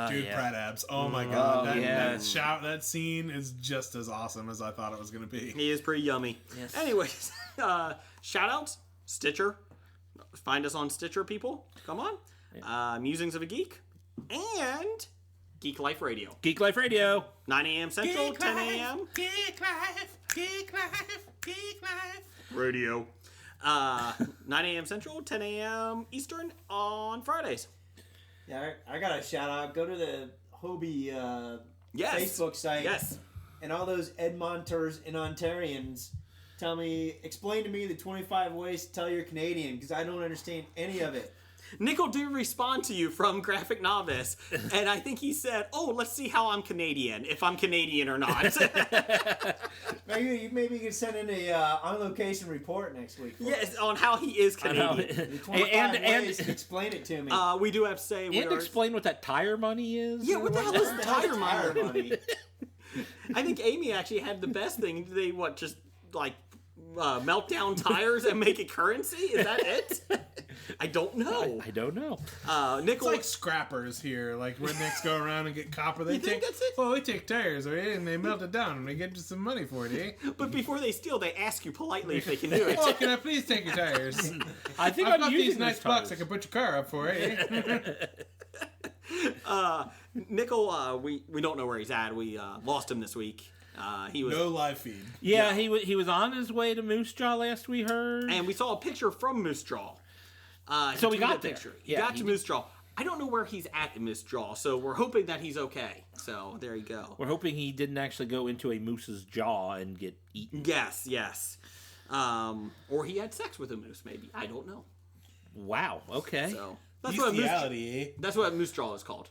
Dude, yeah. Pratt abs. Oh my god. yes. That scene is just as awesome as I thought it was going to be. He is pretty yummy. Yes. Anyways, shout outs, Stitcher. Find us on Stitcher, people. Come on. Musings of a Geek. And Geek Life Radio. Geek Life Radio. 9 a.m. Central, 10 a.m. Geek Life. Geek Life. Geek Life. Radio. 9 a.m. Central, 10 a.m. Eastern on Fridays. Yeah, I got a shout out. Go to the Hobie Yes. Facebook site. Yes. And all those Edmonters and Ontarians explain to me the 25 ways to tell you're Canadian, because I don't understand any of it. Nickel did respond to you from Graphic Novice, and I think he said, "Oh, let's see how I'm Canadian, if I'm Canadian or not." Maybe you can send in a on-location report next week. Yes, on how he is Canadian. The 25 ways, explain it to me. We do have to say we And are... explain what that tire money is. Yeah, what the hell is tire Tire money? money. I think Amy actually had the best thing. They just like melt down tires and make it currency? Is that it? I don't know. I don't know. Nickel. It's like scrappers here. Like rednecks go around and get copper. They You think that's it? Well, they take tires, right? And they melt it down and they get you some money for it, eh? But before they steal, they ask you politely if they can do it. Oh, can I please take your tires? I think I've I'm got using these nice bucks. I tires. can put your car up for it. Nickel, we don't know where he's at. We lost him this week. He was, No live feed. Yeah, he was on his way to Moose Jaw last we heard. and we saw a picture from Moose Jaw. So we tweeted got a there. picture. He Yeah, got he to did. Moose Jaw. I don't know where he's at in Moose Jaw, so we're hoping that he's okay. So there you go. We're hoping he didn't actually go into a moose's jaw and get eaten. Yes. Or he had sex with a moose, maybe. I don't know. Wow. Okay. So that's what moose. Bestiality, eh? That's what Moose Jaw is called.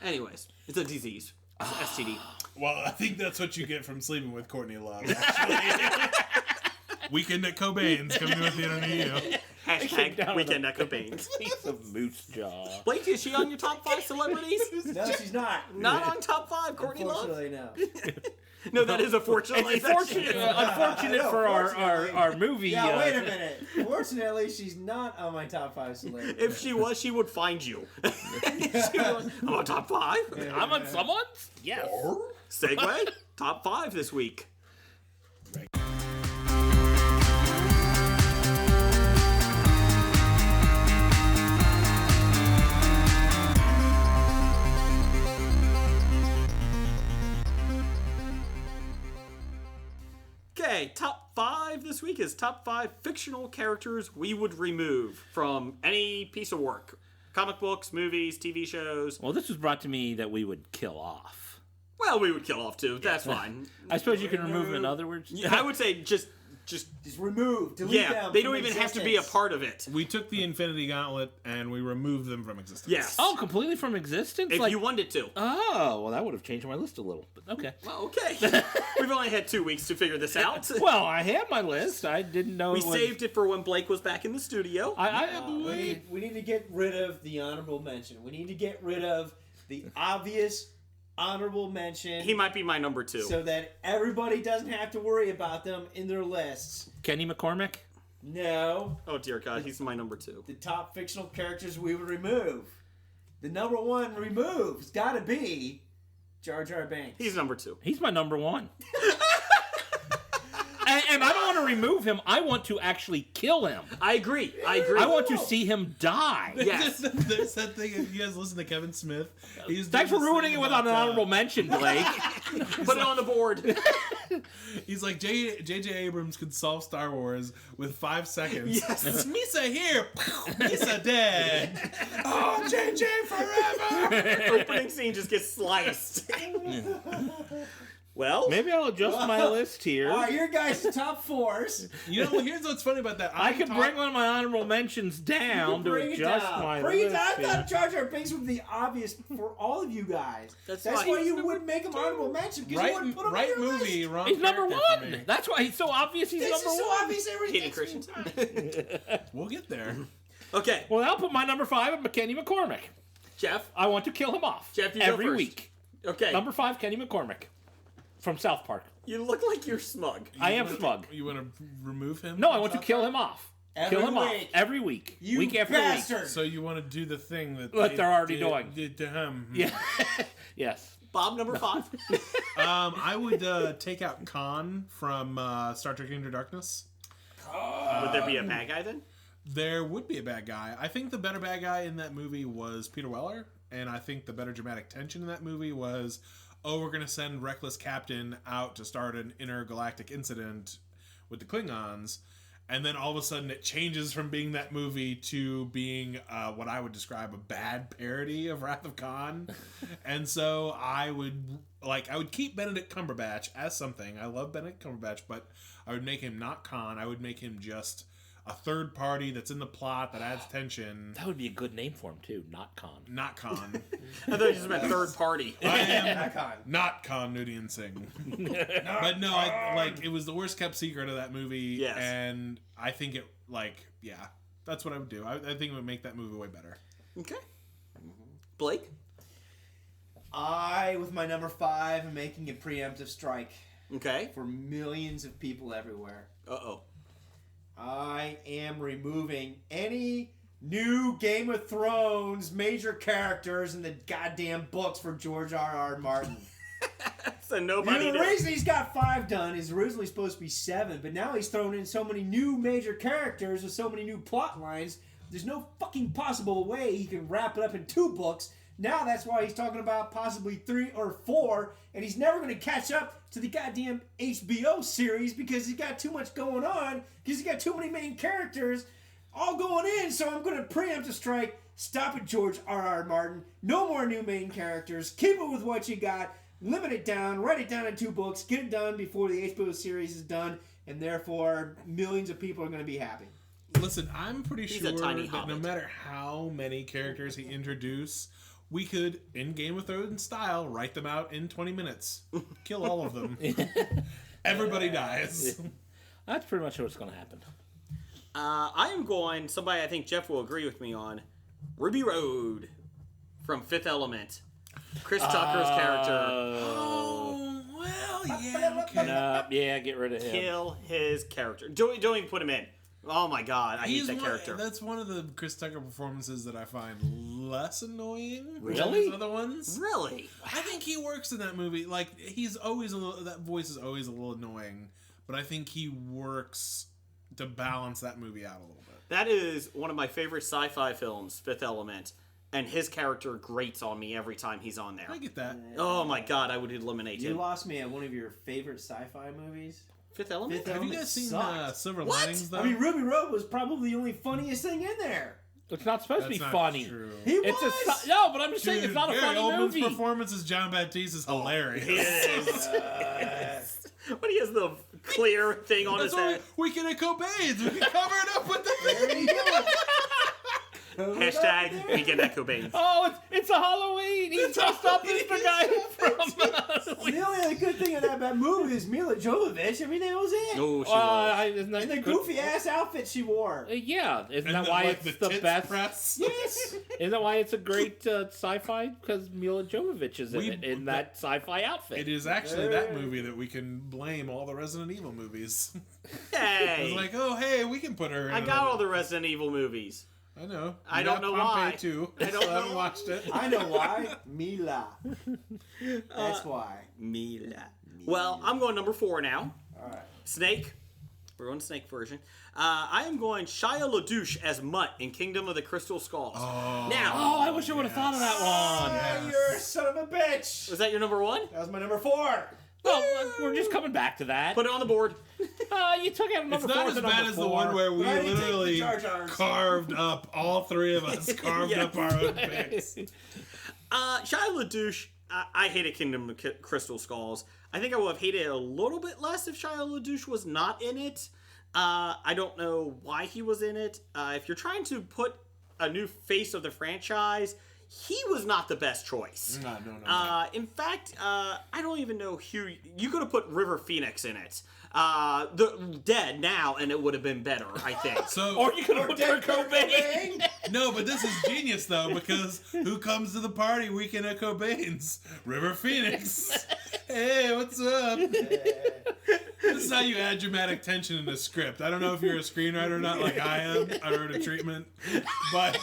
Anyways, it's a disease. It's an STD. Well, I think that's what you get from sleeping with Courtney Love, actually. Weekend at Cobain's coming with the interview. Hashtag Weekend at Cobain's. Piece of moose jaw. Blake, is she on your top 5 celebrities? No, she's not. Not on top 5, Courtney Love? Unfortunately, no. No, that is unfortunately. Unfortunate for our movie. Yeah, wait a minute. Fortunately, she's not on my top 5 celebrities. If she was, she would find you. She would, I'm on top 5. I'm on someone's? Yes. Segue, top 5 this week. Okay, top 5 this week is top 5 fictional characters we would remove from any piece of work. Comic books, movies, TV shows. Well, this was brought to me that we would kill off. Well, we would kill off too. That's fine. I suppose you can remove them in other words. Yeah, I would say just remove, delete them. They don't from even have to be a existence. part of it. We took the Infinity Gauntlet and we removed them from existence. Yes. Oh, completely from existence? If you wanted to. Oh, well, that would have changed my list a little. But okay. Well, okay. We've only had 2 weeks to figure this out. Well, I had my list. I didn't know We it was... saved it for when Blake was back in the studio. We need to get rid of the honorable mention. We need to get rid of the obvious honorable mention. He might be my number 2. So that everybody doesn't have to worry about them in their lists. Kenny McCormick? No. Oh, dear God. He's my number 2. The top fictional characters we would remove. The number 1 remove's got to be Jar Jar Binks. He's number 2. He's my number 1. And I don't want to remove him. I want to actually kill him. I agree. I want to see him die. Yes. There's that thing, if you guys listen to Kevin Smith. Thanks for ruining it without an honorable mention, Blake. Put it on the board. He's like, J.J. Abrams could solve Star Wars with 5 seconds. Yes. It's Misa here. Misa dead. Oh, J.J. forever. Opening scene just gets sliced. Well, Maybe I'll adjust my list here. All right, your guys' top 4s. You know, here's what's funny about that. I could bring one of my honorable mentions down to Bring it adjust down. my Bring it list. down. I here. thought Jar Jar Binks would be obvious for all of you guys. That's That's fine. why He's you number wouldn't make him honorable mention because you Right, wouldn't put him right on your movie, list. wrong He's number character for 1. me. That's why he's so obvious he's This number is so 1. obvious. Hayden Everything's Christensen. We'll get there. Okay, Well, I'll put my number 5 at Kenny McCormick. Jeff. I want to kill him off. Jeff, you go every first. week. Okay. Number 5, Kenny McCormick from South Park. You look like you're smug. I am smug. You want to remove him? No, I want to kill him off. Every Kill him off week. every week. You week after bastard. week. So you want to do the thing that What they're already did- doing. did to him? Yeah. Yes. Bob, number 5. I would take out Khan from Star Trek Into Darkness. Would there be a bad guy then? There would be a bad guy. I think the better bad guy in that movie was Peter Weller, and I think the better dramatic tension in that movie was, oh, we're going to send Reckless Captain out to start an intergalactic incident with the Klingons, and then all of a sudden it changes from being that movie to being what I would describe a bad parody of Wrath of Khan. And so I would keep Benedict Cumberbatch as something. I love Benedict Cumberbatch, but I would make him not Khan. I would make him just a third party that's in the plot that adds tension. That would be a good name for him, too. Not Khan. Not Khan. I thought you just meant third party. I am Icon. not Khan Nudian Singh. But no, it was the worst kept secret of that movie. Yes. And I think it, that's what I would do. I think it would make that movie way better. Okay. Blake? I, with my number 5, am making a preemptive strike Okay. for millions of people everywhere. Uh-oh. I am removing any new Game of Thrones major characters in the goddamn books for George R.R. Martin. So nobody The knows. reason he's got 5 done is originally supposed to be 7, but now he's thrown in so many new major characters with so many new plot lines, there's no fucking possible way he can wrap it up in 2 books. Now that's why he's talking about possibly 3 or 4, and he's never going to catch up to the goddamn HBO series because he's got too much going on, because he's got too many main characters all going in, so I'm going to preempt a strike. Stop it, George R.R. Martin. No more new main characters. Keep it with what you got. Limit it down. Write it down in 2 books. Get it done before the HBO series is done, and therefore millions of people are going to be happy. Listen, I'm pretty He's sure a tiny that no hobbit. matter how many characters he introduced, we could, in Game of Thrones style, write them out in 20 minutes. Kill all of them. Everybody dies. That's pretty much what's going to happen. I am going, somebody I think Jeff will agree with me on, Ruby Road from Fifth Element. Chris Tucker's character. Oh, well, yeah, okay. Yeah, get rid of him. Kill his character. Don't even put him in. Oh my god, I hate that character. That's one of the Chris Tucker performances that I find less annoying than Really? his other ones. Really? I think he works in that movie. Like, he's always that voice is always a little annoying, but I think he works to balance that movie out a little bit. That is one of my favorite sci-fi films, Fifth Element, and his character grates on me every time he's on there. I get that. Oh my god, I would eliminate You him. lost me at one of your favorite sci-fi movies. Fifth Element? Fifth Have you Element guys seen sucked. Silver What? Linings, though? I mean, Ruby Road was probably the only funniest thing in there. It's not supposed to That's be not funny. true. He It's was. no, but I'm just saying Dude, it's not a Gary funny Oldman's movie. performance as John Baptiste is hilarious. It is. When he has the clear thing on his That's why head. we can at Cobain's. We can cover it up with the There you go. Hashtag Weekend at Cobain. Oh, it's a Halloween. He's dressed up as the guy from. The only other good thing about that movie is Mila Jovovich. I mean, that was it. Oh, she was. Isn't that And the goofy ass outfit she wore. Yeah, isn't And that the, why like, it's the the tits best? press. Yes. Isn't that why it's a great sci-fi? Because Mila Jovovich is in We- it in that sci-fi outfit. It is actually that movie that we can blame all the Resident Evil movies. Hey! It's like, oh, hey, we can put her in I got all the Resident Evil movies. I know. I You don't got know Pompeii why. Too. I don't Still haven't know. watched it. I know why. Mila. That's why. Mila. Well, I'm going number 4 now. All right. Snake. We're going Snake version. I am going Shia LaDouche as Mutt in Kingdom of the Crystal Skulls. Now, Oh, I wish I would have thought of that one. Ah, you're a son of a bitch. was that your number 1? That was my number 4. Well, we're just coming back to that. Put it on the board. You took out number It's 4 not to as number bad as the 4. one where we But I didn't take the literally Jar Jars. carved up, all three of us carved Yes. up our own picks. Shia LaDouche, I hated Kingdom of Crystal Skulls. I think I would have hated it a little bit less if Shia LaDouche was not in it. I don't know why he was in it. If you're trying to put a new face of the franchise, he was not the best choice. No. In fact, I don't even know who... You could have put River Phoenix in it. The dead now, and it would have been better, I think. So, Or you could have put Kurt Cobain. no, but this is genius though, because who comes to the party weekend at Cobain's? River Phoenix. Hey, what's up? This is how you add dramatic tension in a script. I don't know if you're a screenwriter or not, like I am. I wrote a treatment, but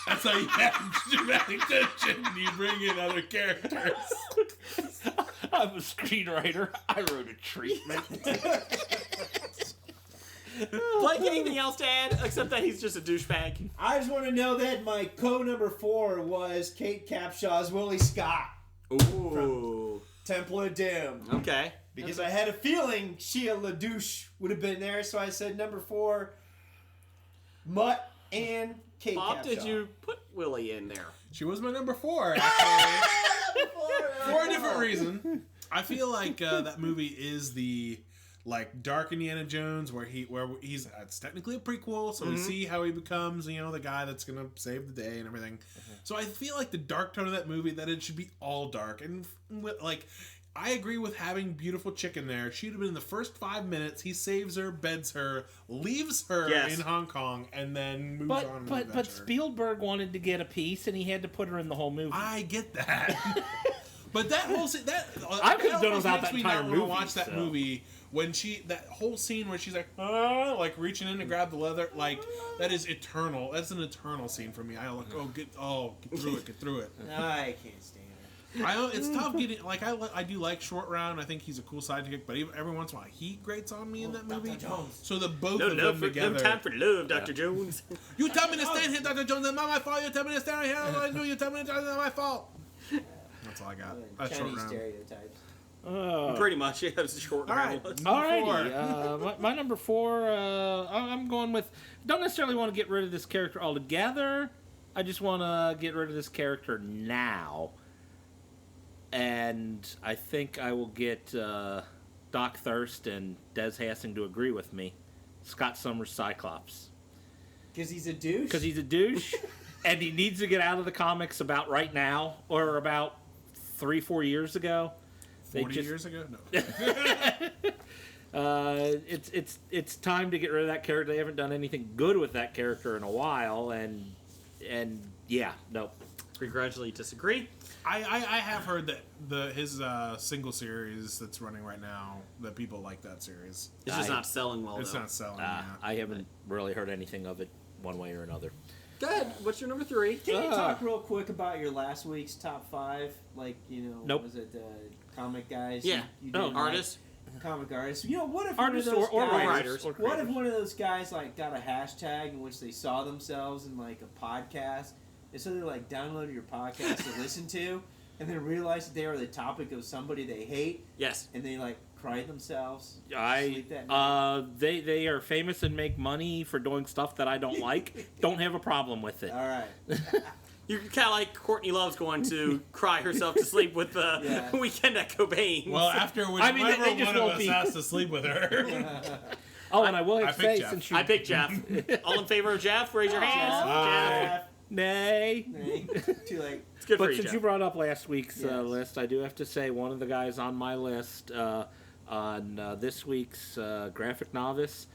that's how you add dramatic tension. You bring in other characters. I'm a screenwriter. I wrote a treatment. Blake, anything else to add, except that he's just a douchebag? I just want to know that my number 4 was Kate Capshaw's Willie Scott, Ooh. Temple of Doom. Okay. Because I had a feeling Shia LaDouche would have been there, so I said number 4, Mutt and Kate Bob, Capshaw. did you put Willie in there? She was my number 4, actually. For For a different reason. I feel like that movie is the dark Indiana Jones where he's it's technically a prequel, so we see how he becomes, the guy that's gonna save the day and everything. So I feel like the dark tone of that movie, that it should be all dark, and I agree with having beautiful chick in there. She'd have been in the first 5 minutes. He saves her, beds her, leaves her in Hong Kong, and then moves on. But Spielberg wanted to get a piece, and he had to put her in the whole movie. I get that. But that whole scene, I could have done almost without makes that me entire not wanna movie, watch that so. movie when that whole scene where she's reaching in to grab the leather, that is eternal. That's an eternal scene for me. Get through it. I can't stand it. It's tough getting I do like Short Round. I think he's a cool sidekick, but every once in a while he grates on me in that movie. Dr. Jones. So the both No of them love for together. no time for love, Dr. Jones. You tell me to stand here, Dr. Jones. It's not my fault. You tell me to stand here. I do. You tell me it's not my fault. That's all I got. That's Short Chinese Round. stereotypes. Pretty much, yeah, it was a short All right. round. Alrighty, my number 4, I'm going with, don't necessarily want to get rid of this character altogether, I just want to get rid of this character now, and I think I will get Doc Thirst and Des Hassing to agree with me, Scott Summers Cyclops. Because he's a douche? Because he's a douche, and he needs to get out of the comics about right now, or about 3-4 years ago. 40 years ago? No. It's time to get rid of that character. They haven't done anything good with that character in a while, and yeah, no. Begrudgingly disagree. I have heard that his single series that's running right now, that people like that series. It's just not selling well, It's though. not selling. I haven't really heard anything of it one way or another. Go ahead. What's your number 3? Can you talk real quick about your last week's top 5? Nope. Was it comic guys? Yeah. You No, did, artists. Comic artists. What if Artists one of those or guys, writers. Or What if creators. one of those guys got a hashtag in which they saw themselves in a podcast, and so they downloaded your podcast to listen to, and then realized that they were the topic of somebody they hate, Yes. and they cry themselves? Sleep that night? They are famous and make money for doing stuff that I don't like. Don't have a problem with it. All right. You're kind of like Courtney Love's going to cry herself to sleep with the Weekend at Cobain. Well, after whenever they just one of won't us be. has to sleep with her. Oh, and I will have to say, Jeff. since you... I picked Jeff. All in favor of Jeff? Raise your hands. Jeff. Nay. Too late. It's good But for you, since Jeff. you brought up last week's Yes. list, I do have to say one of the guys on my list on this week's Graphic Novice,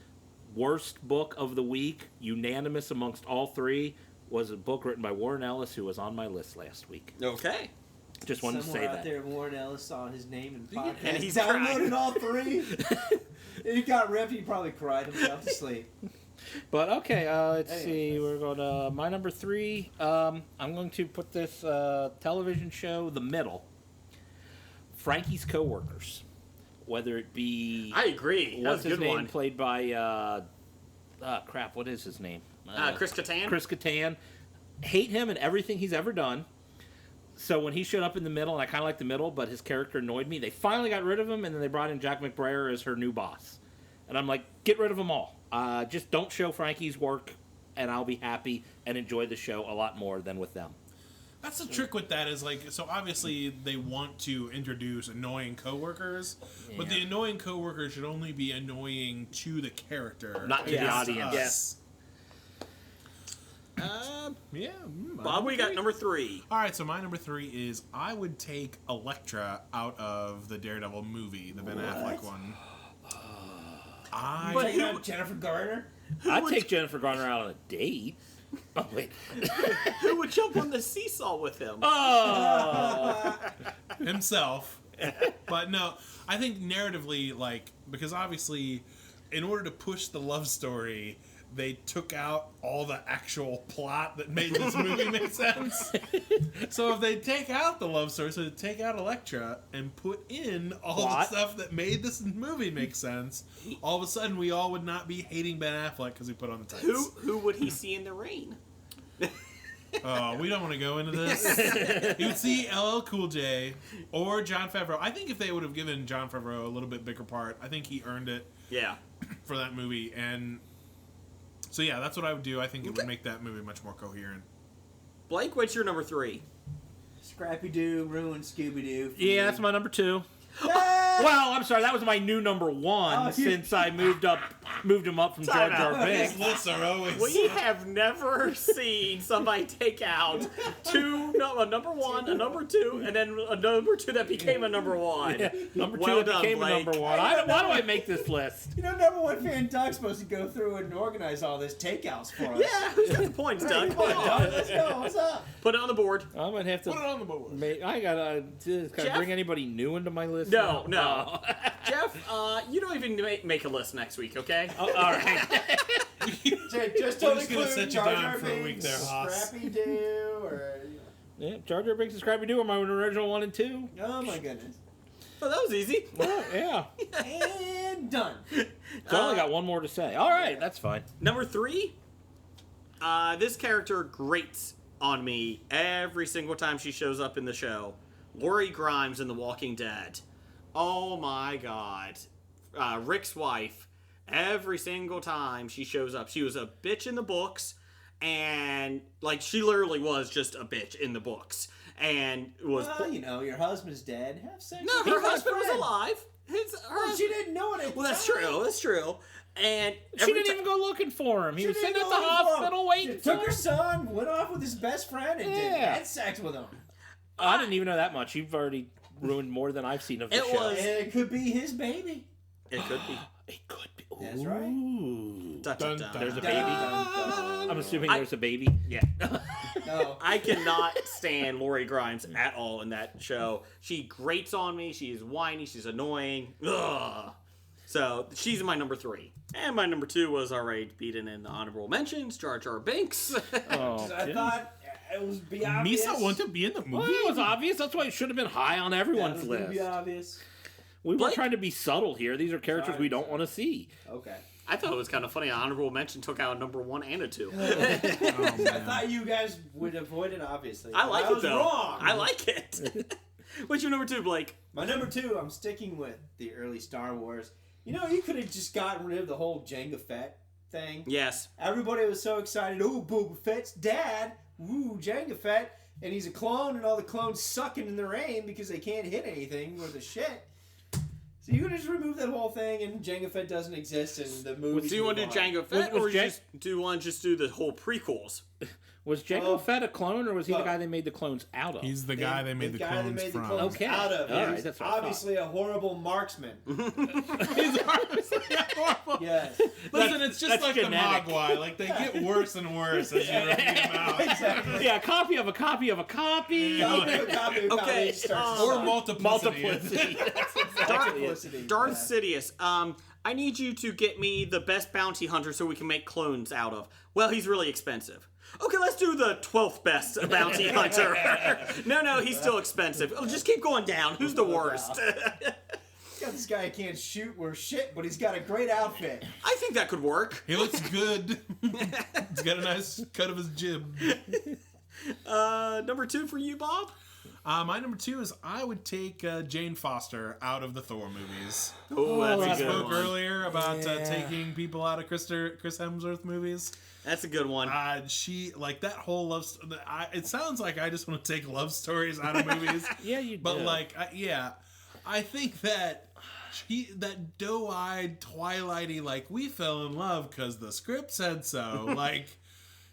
worst book of the week, unanimous amongst all three, was a book written by Warren Ellis, who was on my list last week. Okay. Just wanted Somewhere to say out that. there, Warren Ellis saw his name in podcast. And he's downloaded crying. all three. He got ripped. He probably cried himself to sleep. But okay, let's see. We're going to my number 3. I'm going to put this television show, The Middle. Frankie's Coworkers. Whether it be... I agree. That was What's a his good name? one. Played by... what is his name? Chris Kattan? Chris Kattan. Hate him and everything he's ever done. So when he showed up in The Middle, and I kind of like The Middle, but his character annoyed me, they finally got rid of him, and then they brought in Jack McBrayer as her new boss. And I'm like, get rid of them all. Just don't show Frankie's work, and I'll be happy and enjoy the show a lot more than with them. That's the trick with that is like, so obviously they want to introduce annoying coworkers, but the annoying coworkers should only be annoying to the character, Not to the audience. Yes. Bob, we got number 3. All right, so my number 3 is I would take Elektra out of the Daredevil movie, the Ben Affleck one. But you Jennifer Garner? I'd take Jennifer Garner out on a date. Oh, wait. Who would jump on the seesaw with him? Oh! himself. But no, I think narratively, like, because obviously, in order to push the love story, they took out all the actual plot that made this movie make sense. So if they take out the love story, so they take out Elektra and put in all the stuff that made this movie make sense, all of a sudden we all would not be hating Ben Affleck because he put on the tights. Who would he see in the rain? Oh, we don't want to go into this. You would see LL Cool J or Jon Favreau. I think if they would have given Jon Favreau a little bit bigger part, I think he earned it for that movie. And so, yeah, that's what I would do. I think it would make that movie much more coherent. Blake, what's your number 3? Scrappy-Doo ruined Scooby-Doo. Yeah, that's my number 2. Well, I'm sorry, that was my new number 1 since I moved him up from Jar Jar Binks. These lists are always... We have never seen somebody take out a number 1, a number 2, and then a number 2 that became a number 1. Yeah, number 2 Well that became done, a number 1. Why do I make this list? You know, number 1 fan Doug's supposed to go through and organize all this takeouts for us. Yeah, who's got the points, Doug? Come on, Doug, let's go. What's up? Put it on the board. I might have to. Put it on the board. I gotta. Can I bring anybody new into my list? No, now? no. Jeff, you don't even make a list next week, okay? All right. Just We're don't just gonna include set you Jar down Jar for a week Binks, there, Haas. Scrappy-Doo, or... Yeah, Jar Jar Binks and Scrappy Doo are my original 1 and 2. Oh, my goodness. Oh, that was easy. Well, yeah. And done. So I only got one more to say. All right, that's fine. Number 3, this character grates on me every single time she shows up in the show. Lori Grimes in The Walking Dead. Oh my god. Rick's wife, every single time she shows up, she was a bitch in the books, and like she literally was just a bitch in the books. And was Well, you know, your husband's dead. Have sex no, with her your best husband was friend. alive. Well, she didn't know it. Well, that's true. That's true. And She didn't even go looking for him. He was sitting at the hospital waiting for Took him. her son, went off with his best friend, and had sex with him. I didn't even know that much. You've already ruined more than I've seen of the It show. was- And it could be his baby. It could be. It could be. That's right. Ooh. Dun, dun, dun. There's a Dun, baby. dun, dun. I'm assuming there's a baby. Yeah. No. I cannot stand Lori Grimes at all in that show. She grates on me. She's whiny. She's annoying. Ugh. So she's my number 3. And my number 2 was already beaten in the honorable mentions. Jar Jar Binks. Oh, I thought it was be obvious. Misa wanted to be in the movie. well, it was obvious. That's why it should have been high on everyone's That was gonna list. be obvious. We were Blake- trying to be subtle here. These are characters Sorry, we don't sorry. want to see. Okay. I thought it was kind of funny. An honorable mention took out a number 1 and a 2. I thought you guys would avoid it, obviously. I like I it was though. wrong. I like it. What's your number 2, Blake? My number 2, I'm sticking with the early Star Wars. You know, you could have just gotten rid of the whole Jango Fett thing. Yes. Everybody was so excited. Oh, Boba Fett's dad. Ooh, Jango Fett. And he's a clone, and all the clones sucking in their aim because they can't hit anything worth a shit. So you could just remove that whole thing, and Jango Fett doesn't exist, and the movie. Do you want to do Jango Fett, or do you want to just do the whole prequels? Was Jango Fett a clone, or was he the guy they made the clones out of? He's the guy they made the clones from. Okay. Out of. All He right, was that's what I obviously a horrible marksman. He's obviously horrible. Yes. Listen, it's just like genetic. the Mogwai. Like, they get worse and worse as you read them out. Exactly. Yeah, a copy of a copy of a copy. Copy. Okay, Or multiplicity. Multiplicity. That's exactly it. Darth Sidious, I need you to get me the best bounty hunter so we can make clones out of. Well, he's really expensive. Okay, let's do the 12th best bounty hunter. No, he's still expensive. Oh, just keep going down. Who's the worst? Got this guy who can't shoot worth shit, but he's got a great outfit. I think that could work. He looks good. He's got a nice cut of his jib. Number 2 for you, Bob? My number 2 is I would take Jane Foster out of the Thor movies. Oh, that's We a good spoke one. earlier about taking people out of Chris Hemsworth movies. That's a good one. She, like, that whole love it sounds like I just want to take love stories out of movies. Yeah, you do. But, like, I think that that doe-eyed, twilighty, like, we fell in love because the script said so, like,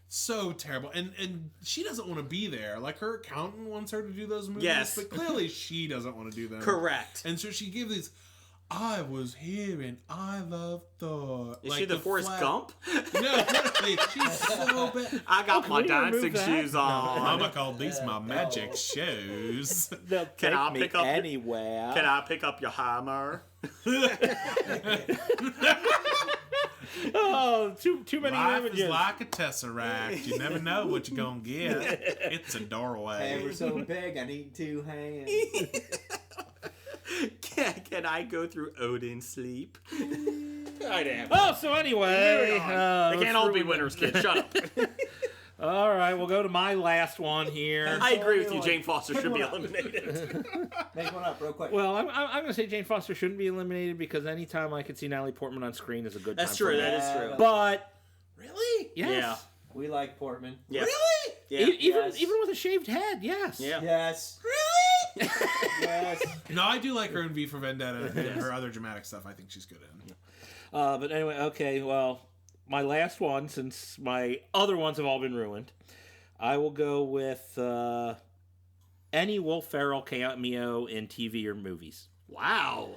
so terrible. And she doesn't want to be there. Like, her accountant wants her to do those movies, Yes. but clearly she doesn't want to do them. Correct. And so she gives these, I was here and I love Thor. Is like she the Forrest Gump? No, really, she's so bad. I got my can we remove dancing that? shoes on. Mama called these my magic shoes. They'll Can I take me pick up- anywhere. Can I pick up your hammer? Oh, too many Life images. is like a tesseract. You never know what you're gonna get. It's a doorway. We're so big, I need 2 hands. Can I go through Odin's sleep? I am. Oh, so anyway, They can't all be winners, kids. Shut up. All right, we'll go to my last one here. I agree with you. Jane Foster should be eliminated. Make one up real quick. Well, I'm going to say Jane Foster shouldn't be eliminated because anytime I could see Natalie Portman on screen is a good That's time true. for me. That is true. But Really? yes. Yeah. We like Portman. Yeah. Really? Yeah. Even Yes. even with a shaved head, yes. Yeah. Yes. Really? Yes. No, I do like her in V for Vendetta and her other dramatic stuff. I think she's good in. But anyway, okay, well, my last one, since my other ones have all been ruined, I will go with any Will Ferrell cameo in TV or movies. Wow.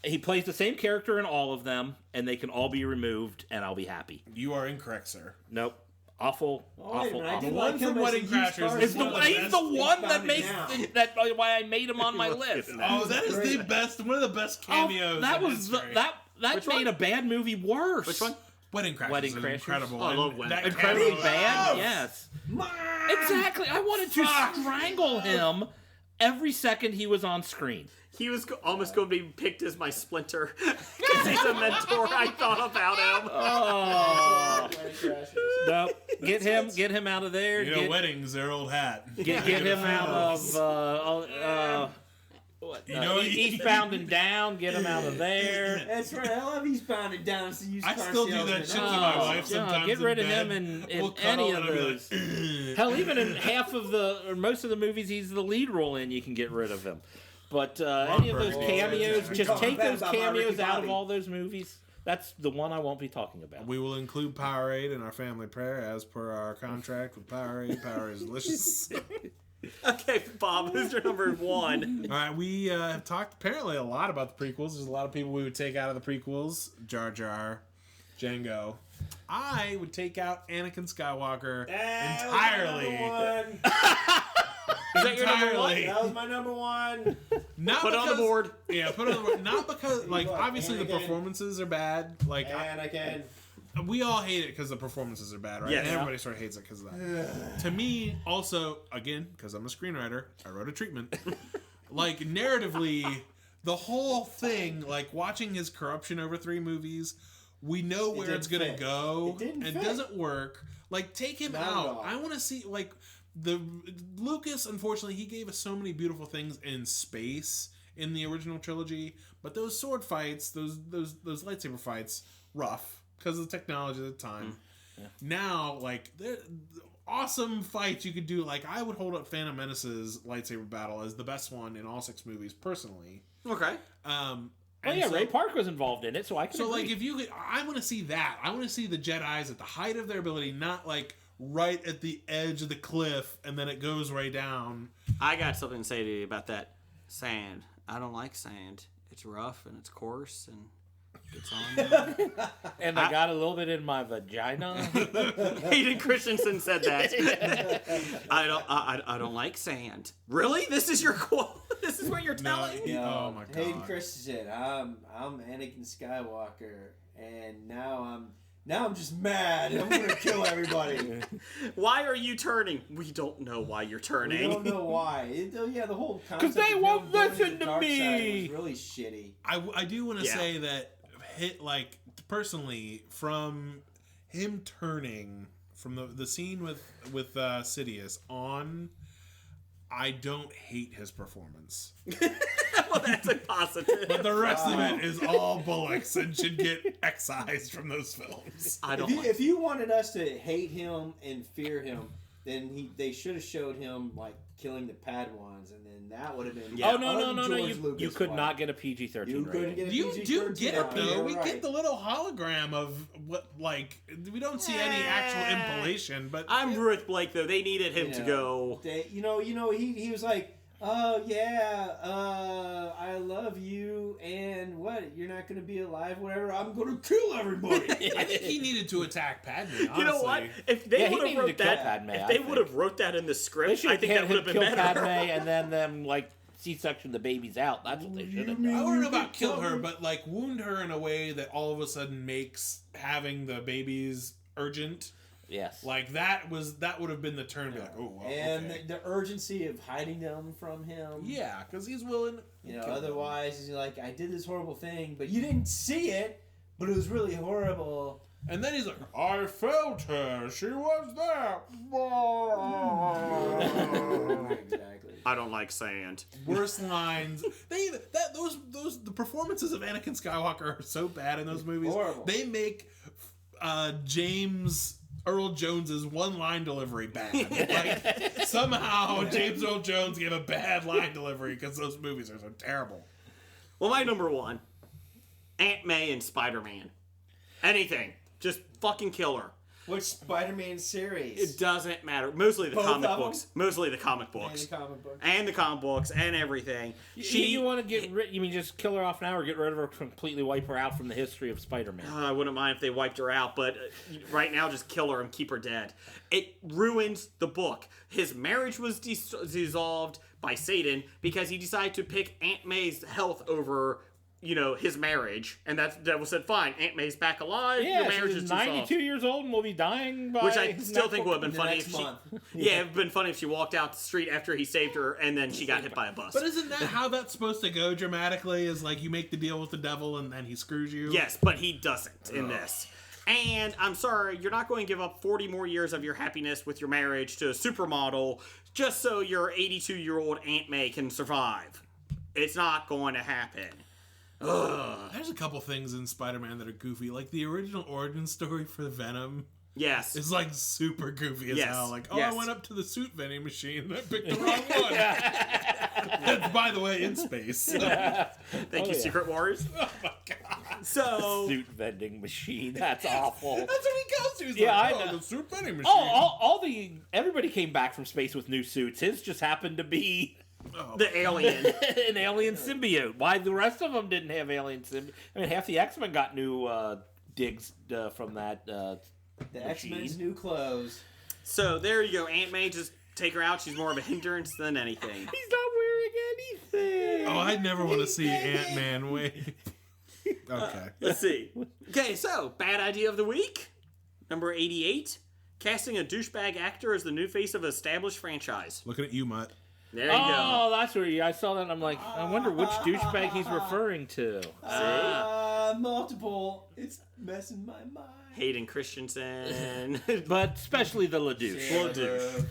He plays the same character in all of them, and they can all be removed, and I'll be happy. You are incorrect, sir. Nope. Awful, Oh, wait a awful, minute, I awful. did One like from him as Wedding a used Crashers car is It's the, one of he's the one that Found it makes now. that why I made him on my list. Oh, that is the best, one of the best cameos. Oh, that in was history. that Which made one? a bad movie worse. Which one? Wedding Crashers. Wedding is Crashers? incredible. Oh, I love And Wedding that Incredibly cameo- bad. Yes. Exactly. I wanted to strangle him every second he was on screen. He was almost going to be picked as my Splinter because he's a mentor. I thought about him. Oh. Nope. Get him out of there. You know, weddings, their old hat. Get him out of You know, Eastbound and Down. Get him out of there. That's right. I love Eastbound and Down. It's the used I car still do salesman. that shit to my wife Yeah, sometimes. get rid in of him bed. in We'll cuddle any of and I'll be those. like, Hell, even in half of or most of the movies he's the lead role in, you can get rid of him. But any of those cameos, We just talking take bad those about my cameos Ricky out of Bobby. all those movies. That's the one I won't be talking about. We will include Powerade in our family prayer as per our contract with Powerade. Powerade is delicious. Okay, Bob, who's your number 1? All right, we have talked apparently a lot about the prequels. There's a lot of people we would take out of the prequels. Jar Jar, Jango. I would take out Anakin Skywalker entirely. Is that your number 1? Entirely. That was my number 1. Not Put it on the because- board. Yeah, put it on the board. Not because, like, Look, obviously the Anakin. performances are bad. Like, Anakin. we all hate it because the performances are bad, right? Yes. And everybody sort of hates it because of that. To me, also, again, because I'm a screenwriter, I wrote a treatment. Like, narratively, the whole thing, like, watching his corruption over 3 movies, we know where didn't it's going to fit. go. It didn't and fit. doesn't work. Like, take him Not at out. all. I want to see, like, Lucas, unfortunately, he gave us so many beautiful things in space in the original trilogy, but those sword fights, those lightsaber fights, rough because of the technology at the time. Yeah. Now, like, they're awesome fights you could do. Like, I would hold up Phantom Menace's lightsaber battle as the best one in all 6 movies, personally. Okay. Ray Park was involved in it, so I can. So, agree. Like, if you could, I want to see that. I want to see the Jedis at the height of their ability, not like right at the edge of the cliff, and then it goes right down. I got something to say to you about that sand. I don't like sand. It's rough and it's coarse and gets on me. And I got a little bit in my vagina. Hayden Christensen said that. I don't like sand. Really? This is your quote? This is what you're telling me? Oh my god. Hayden Christensen, I'm Anakin Skywalker, and now I'm just mad. I'm gonna kill everybody. Why are you turning? We don't know why you're turning. We don't know why. The whole concept. Because they won't listen to me. Was really shitty. I do want to say that, personally, from him turning from the scene with Sidious on, I don't hate his performance. Well, that's a positive. But the rest of it is all bullocks and should get excised from those films. If you wanted us to hate him and fear him, then they should have showed him like killing the Padawans, and then that would have been. Yeah. Oh no! You could not get a PG-13 You couldn't get a PG-13. You do get it though. We right. get the little hologram of what, like, we don't see any actual impalation. But I'm with Blake though. They needed him to go. He was like, oh yeah, I love you, and what? You're not gonna be alive, whatever. I'm gonna kill everybody. I think he needed to attack Padme. Honestly. You know what? If they would have wrote that, Padme, if they would have wrote that in the script, I think that would have been better. Padme and then them like C-section the babies out. That's what they should have done. I don't know about kill her, but like wound her in a way that all of a sudden makes having the babies urgent. Yes. Like that would have been the turn. Be like, oh, well, and okay. the urgency of hiding them from him. Yeah, because he's willing. Otherwise he's like, I did this horrible thing, but you didn't see it, but it was really horrible. And then he's like, I felt her. She was there. Exactly. I don't like sand. Worst lines. The performances of Anakin Skywalker are so bad in those movies. Horrible. They make James Earl Jones's one-line delivery bad. Like, somehow James Earl Jones gave a bad line delivery because those movies are so terrible. Well, my number one, Aunt May and Spider-Man. Anything. Just fucking kill her. Which Spider-Man series? It doesn't matter. Mostly the Both comic of them? books. Mostly the comic books. And the comic books. And the comic books and everything. You want to get rid? You mean just kill her off now, or get rid of her, completely wipe her out from the history of Spider-Man? I wouldn't mind if they wiped her out, but right now just kill her and keep her dead. It ruins the book. His marriage was dissolved by Satan because he decided to pick Aunt May's health over, his marriage, and that was said, fine, Aunt May's back alive, your marriage is 92 years old and will be dying by... Which I still think would have been funny if she... month. Yeah, it would have been funny if she walked out the street after he saved her, and then she got hit by a bus. But isn't that how that's supposed to go dramatically? Is like you make the deal with the devil and then he screws you? Yes, but he doesn't in this. And I'm sorry, you're not going to give up 40 more years of your happiness with your marriage to a supermodel just so your 82-year-old Aunt May can survive. It's not going to happen. Ugh. There's a couple things in Spider-Man that are goofy. Like the original origin story for Venom. Yes. It's like super goofy as hell. Like, I went up to the suit vending machine and I picked the wrong one. That's, by the way, in space. Thank you, Secret Wars. Oh my god. So suit vending machine. That's awful. That's what he goes to. He's I like, know. The suit vending machine. Everybody came back from space with new suits. His just happened to be... the alien. An alien symbiote. Why the rest of them didn't have alien symbiote? I mean, half the X-Men got new digs from that The X-Men's new clothes. So there you go. Aunt May, just take her out. She's more of a hindrance than anything. He's not wearing anything. Oh, I never want to see Ant-Man wave. Okay. Let's see. Okay, so bad idea of the week. Number 88. Casting a douchebag actor as the new face of an established franchise. Looking at you, Mutt. There you go. Oh, that's where I saw that and I'm like, I wonder which douchebag he's referring to. Multiple. It's messing my mind. Hayden Christensen. But especially the LaDouche. LaDouche.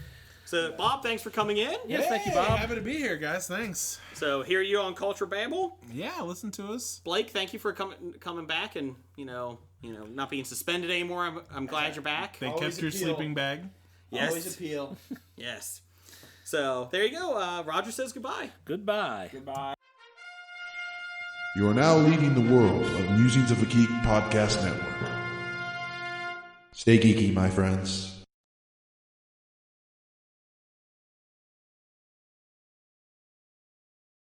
So, Bob, thanks for coming in. Yes, thank you, Bob. Happy to be here, guys. Thanks. So, here you on Culture Babble. Yeah, listen to us. Blake, thank you for coming back and not being suspended anymore. I'm glad you're back. They Always kept your appeal. sleeping bag. Yes. Always appeal. Yes. So there you go. Roger says goodbye. Goodbye. Goodbye. You are now leading the world of Musings of a Geek podcast network. Stay geeky, my friends.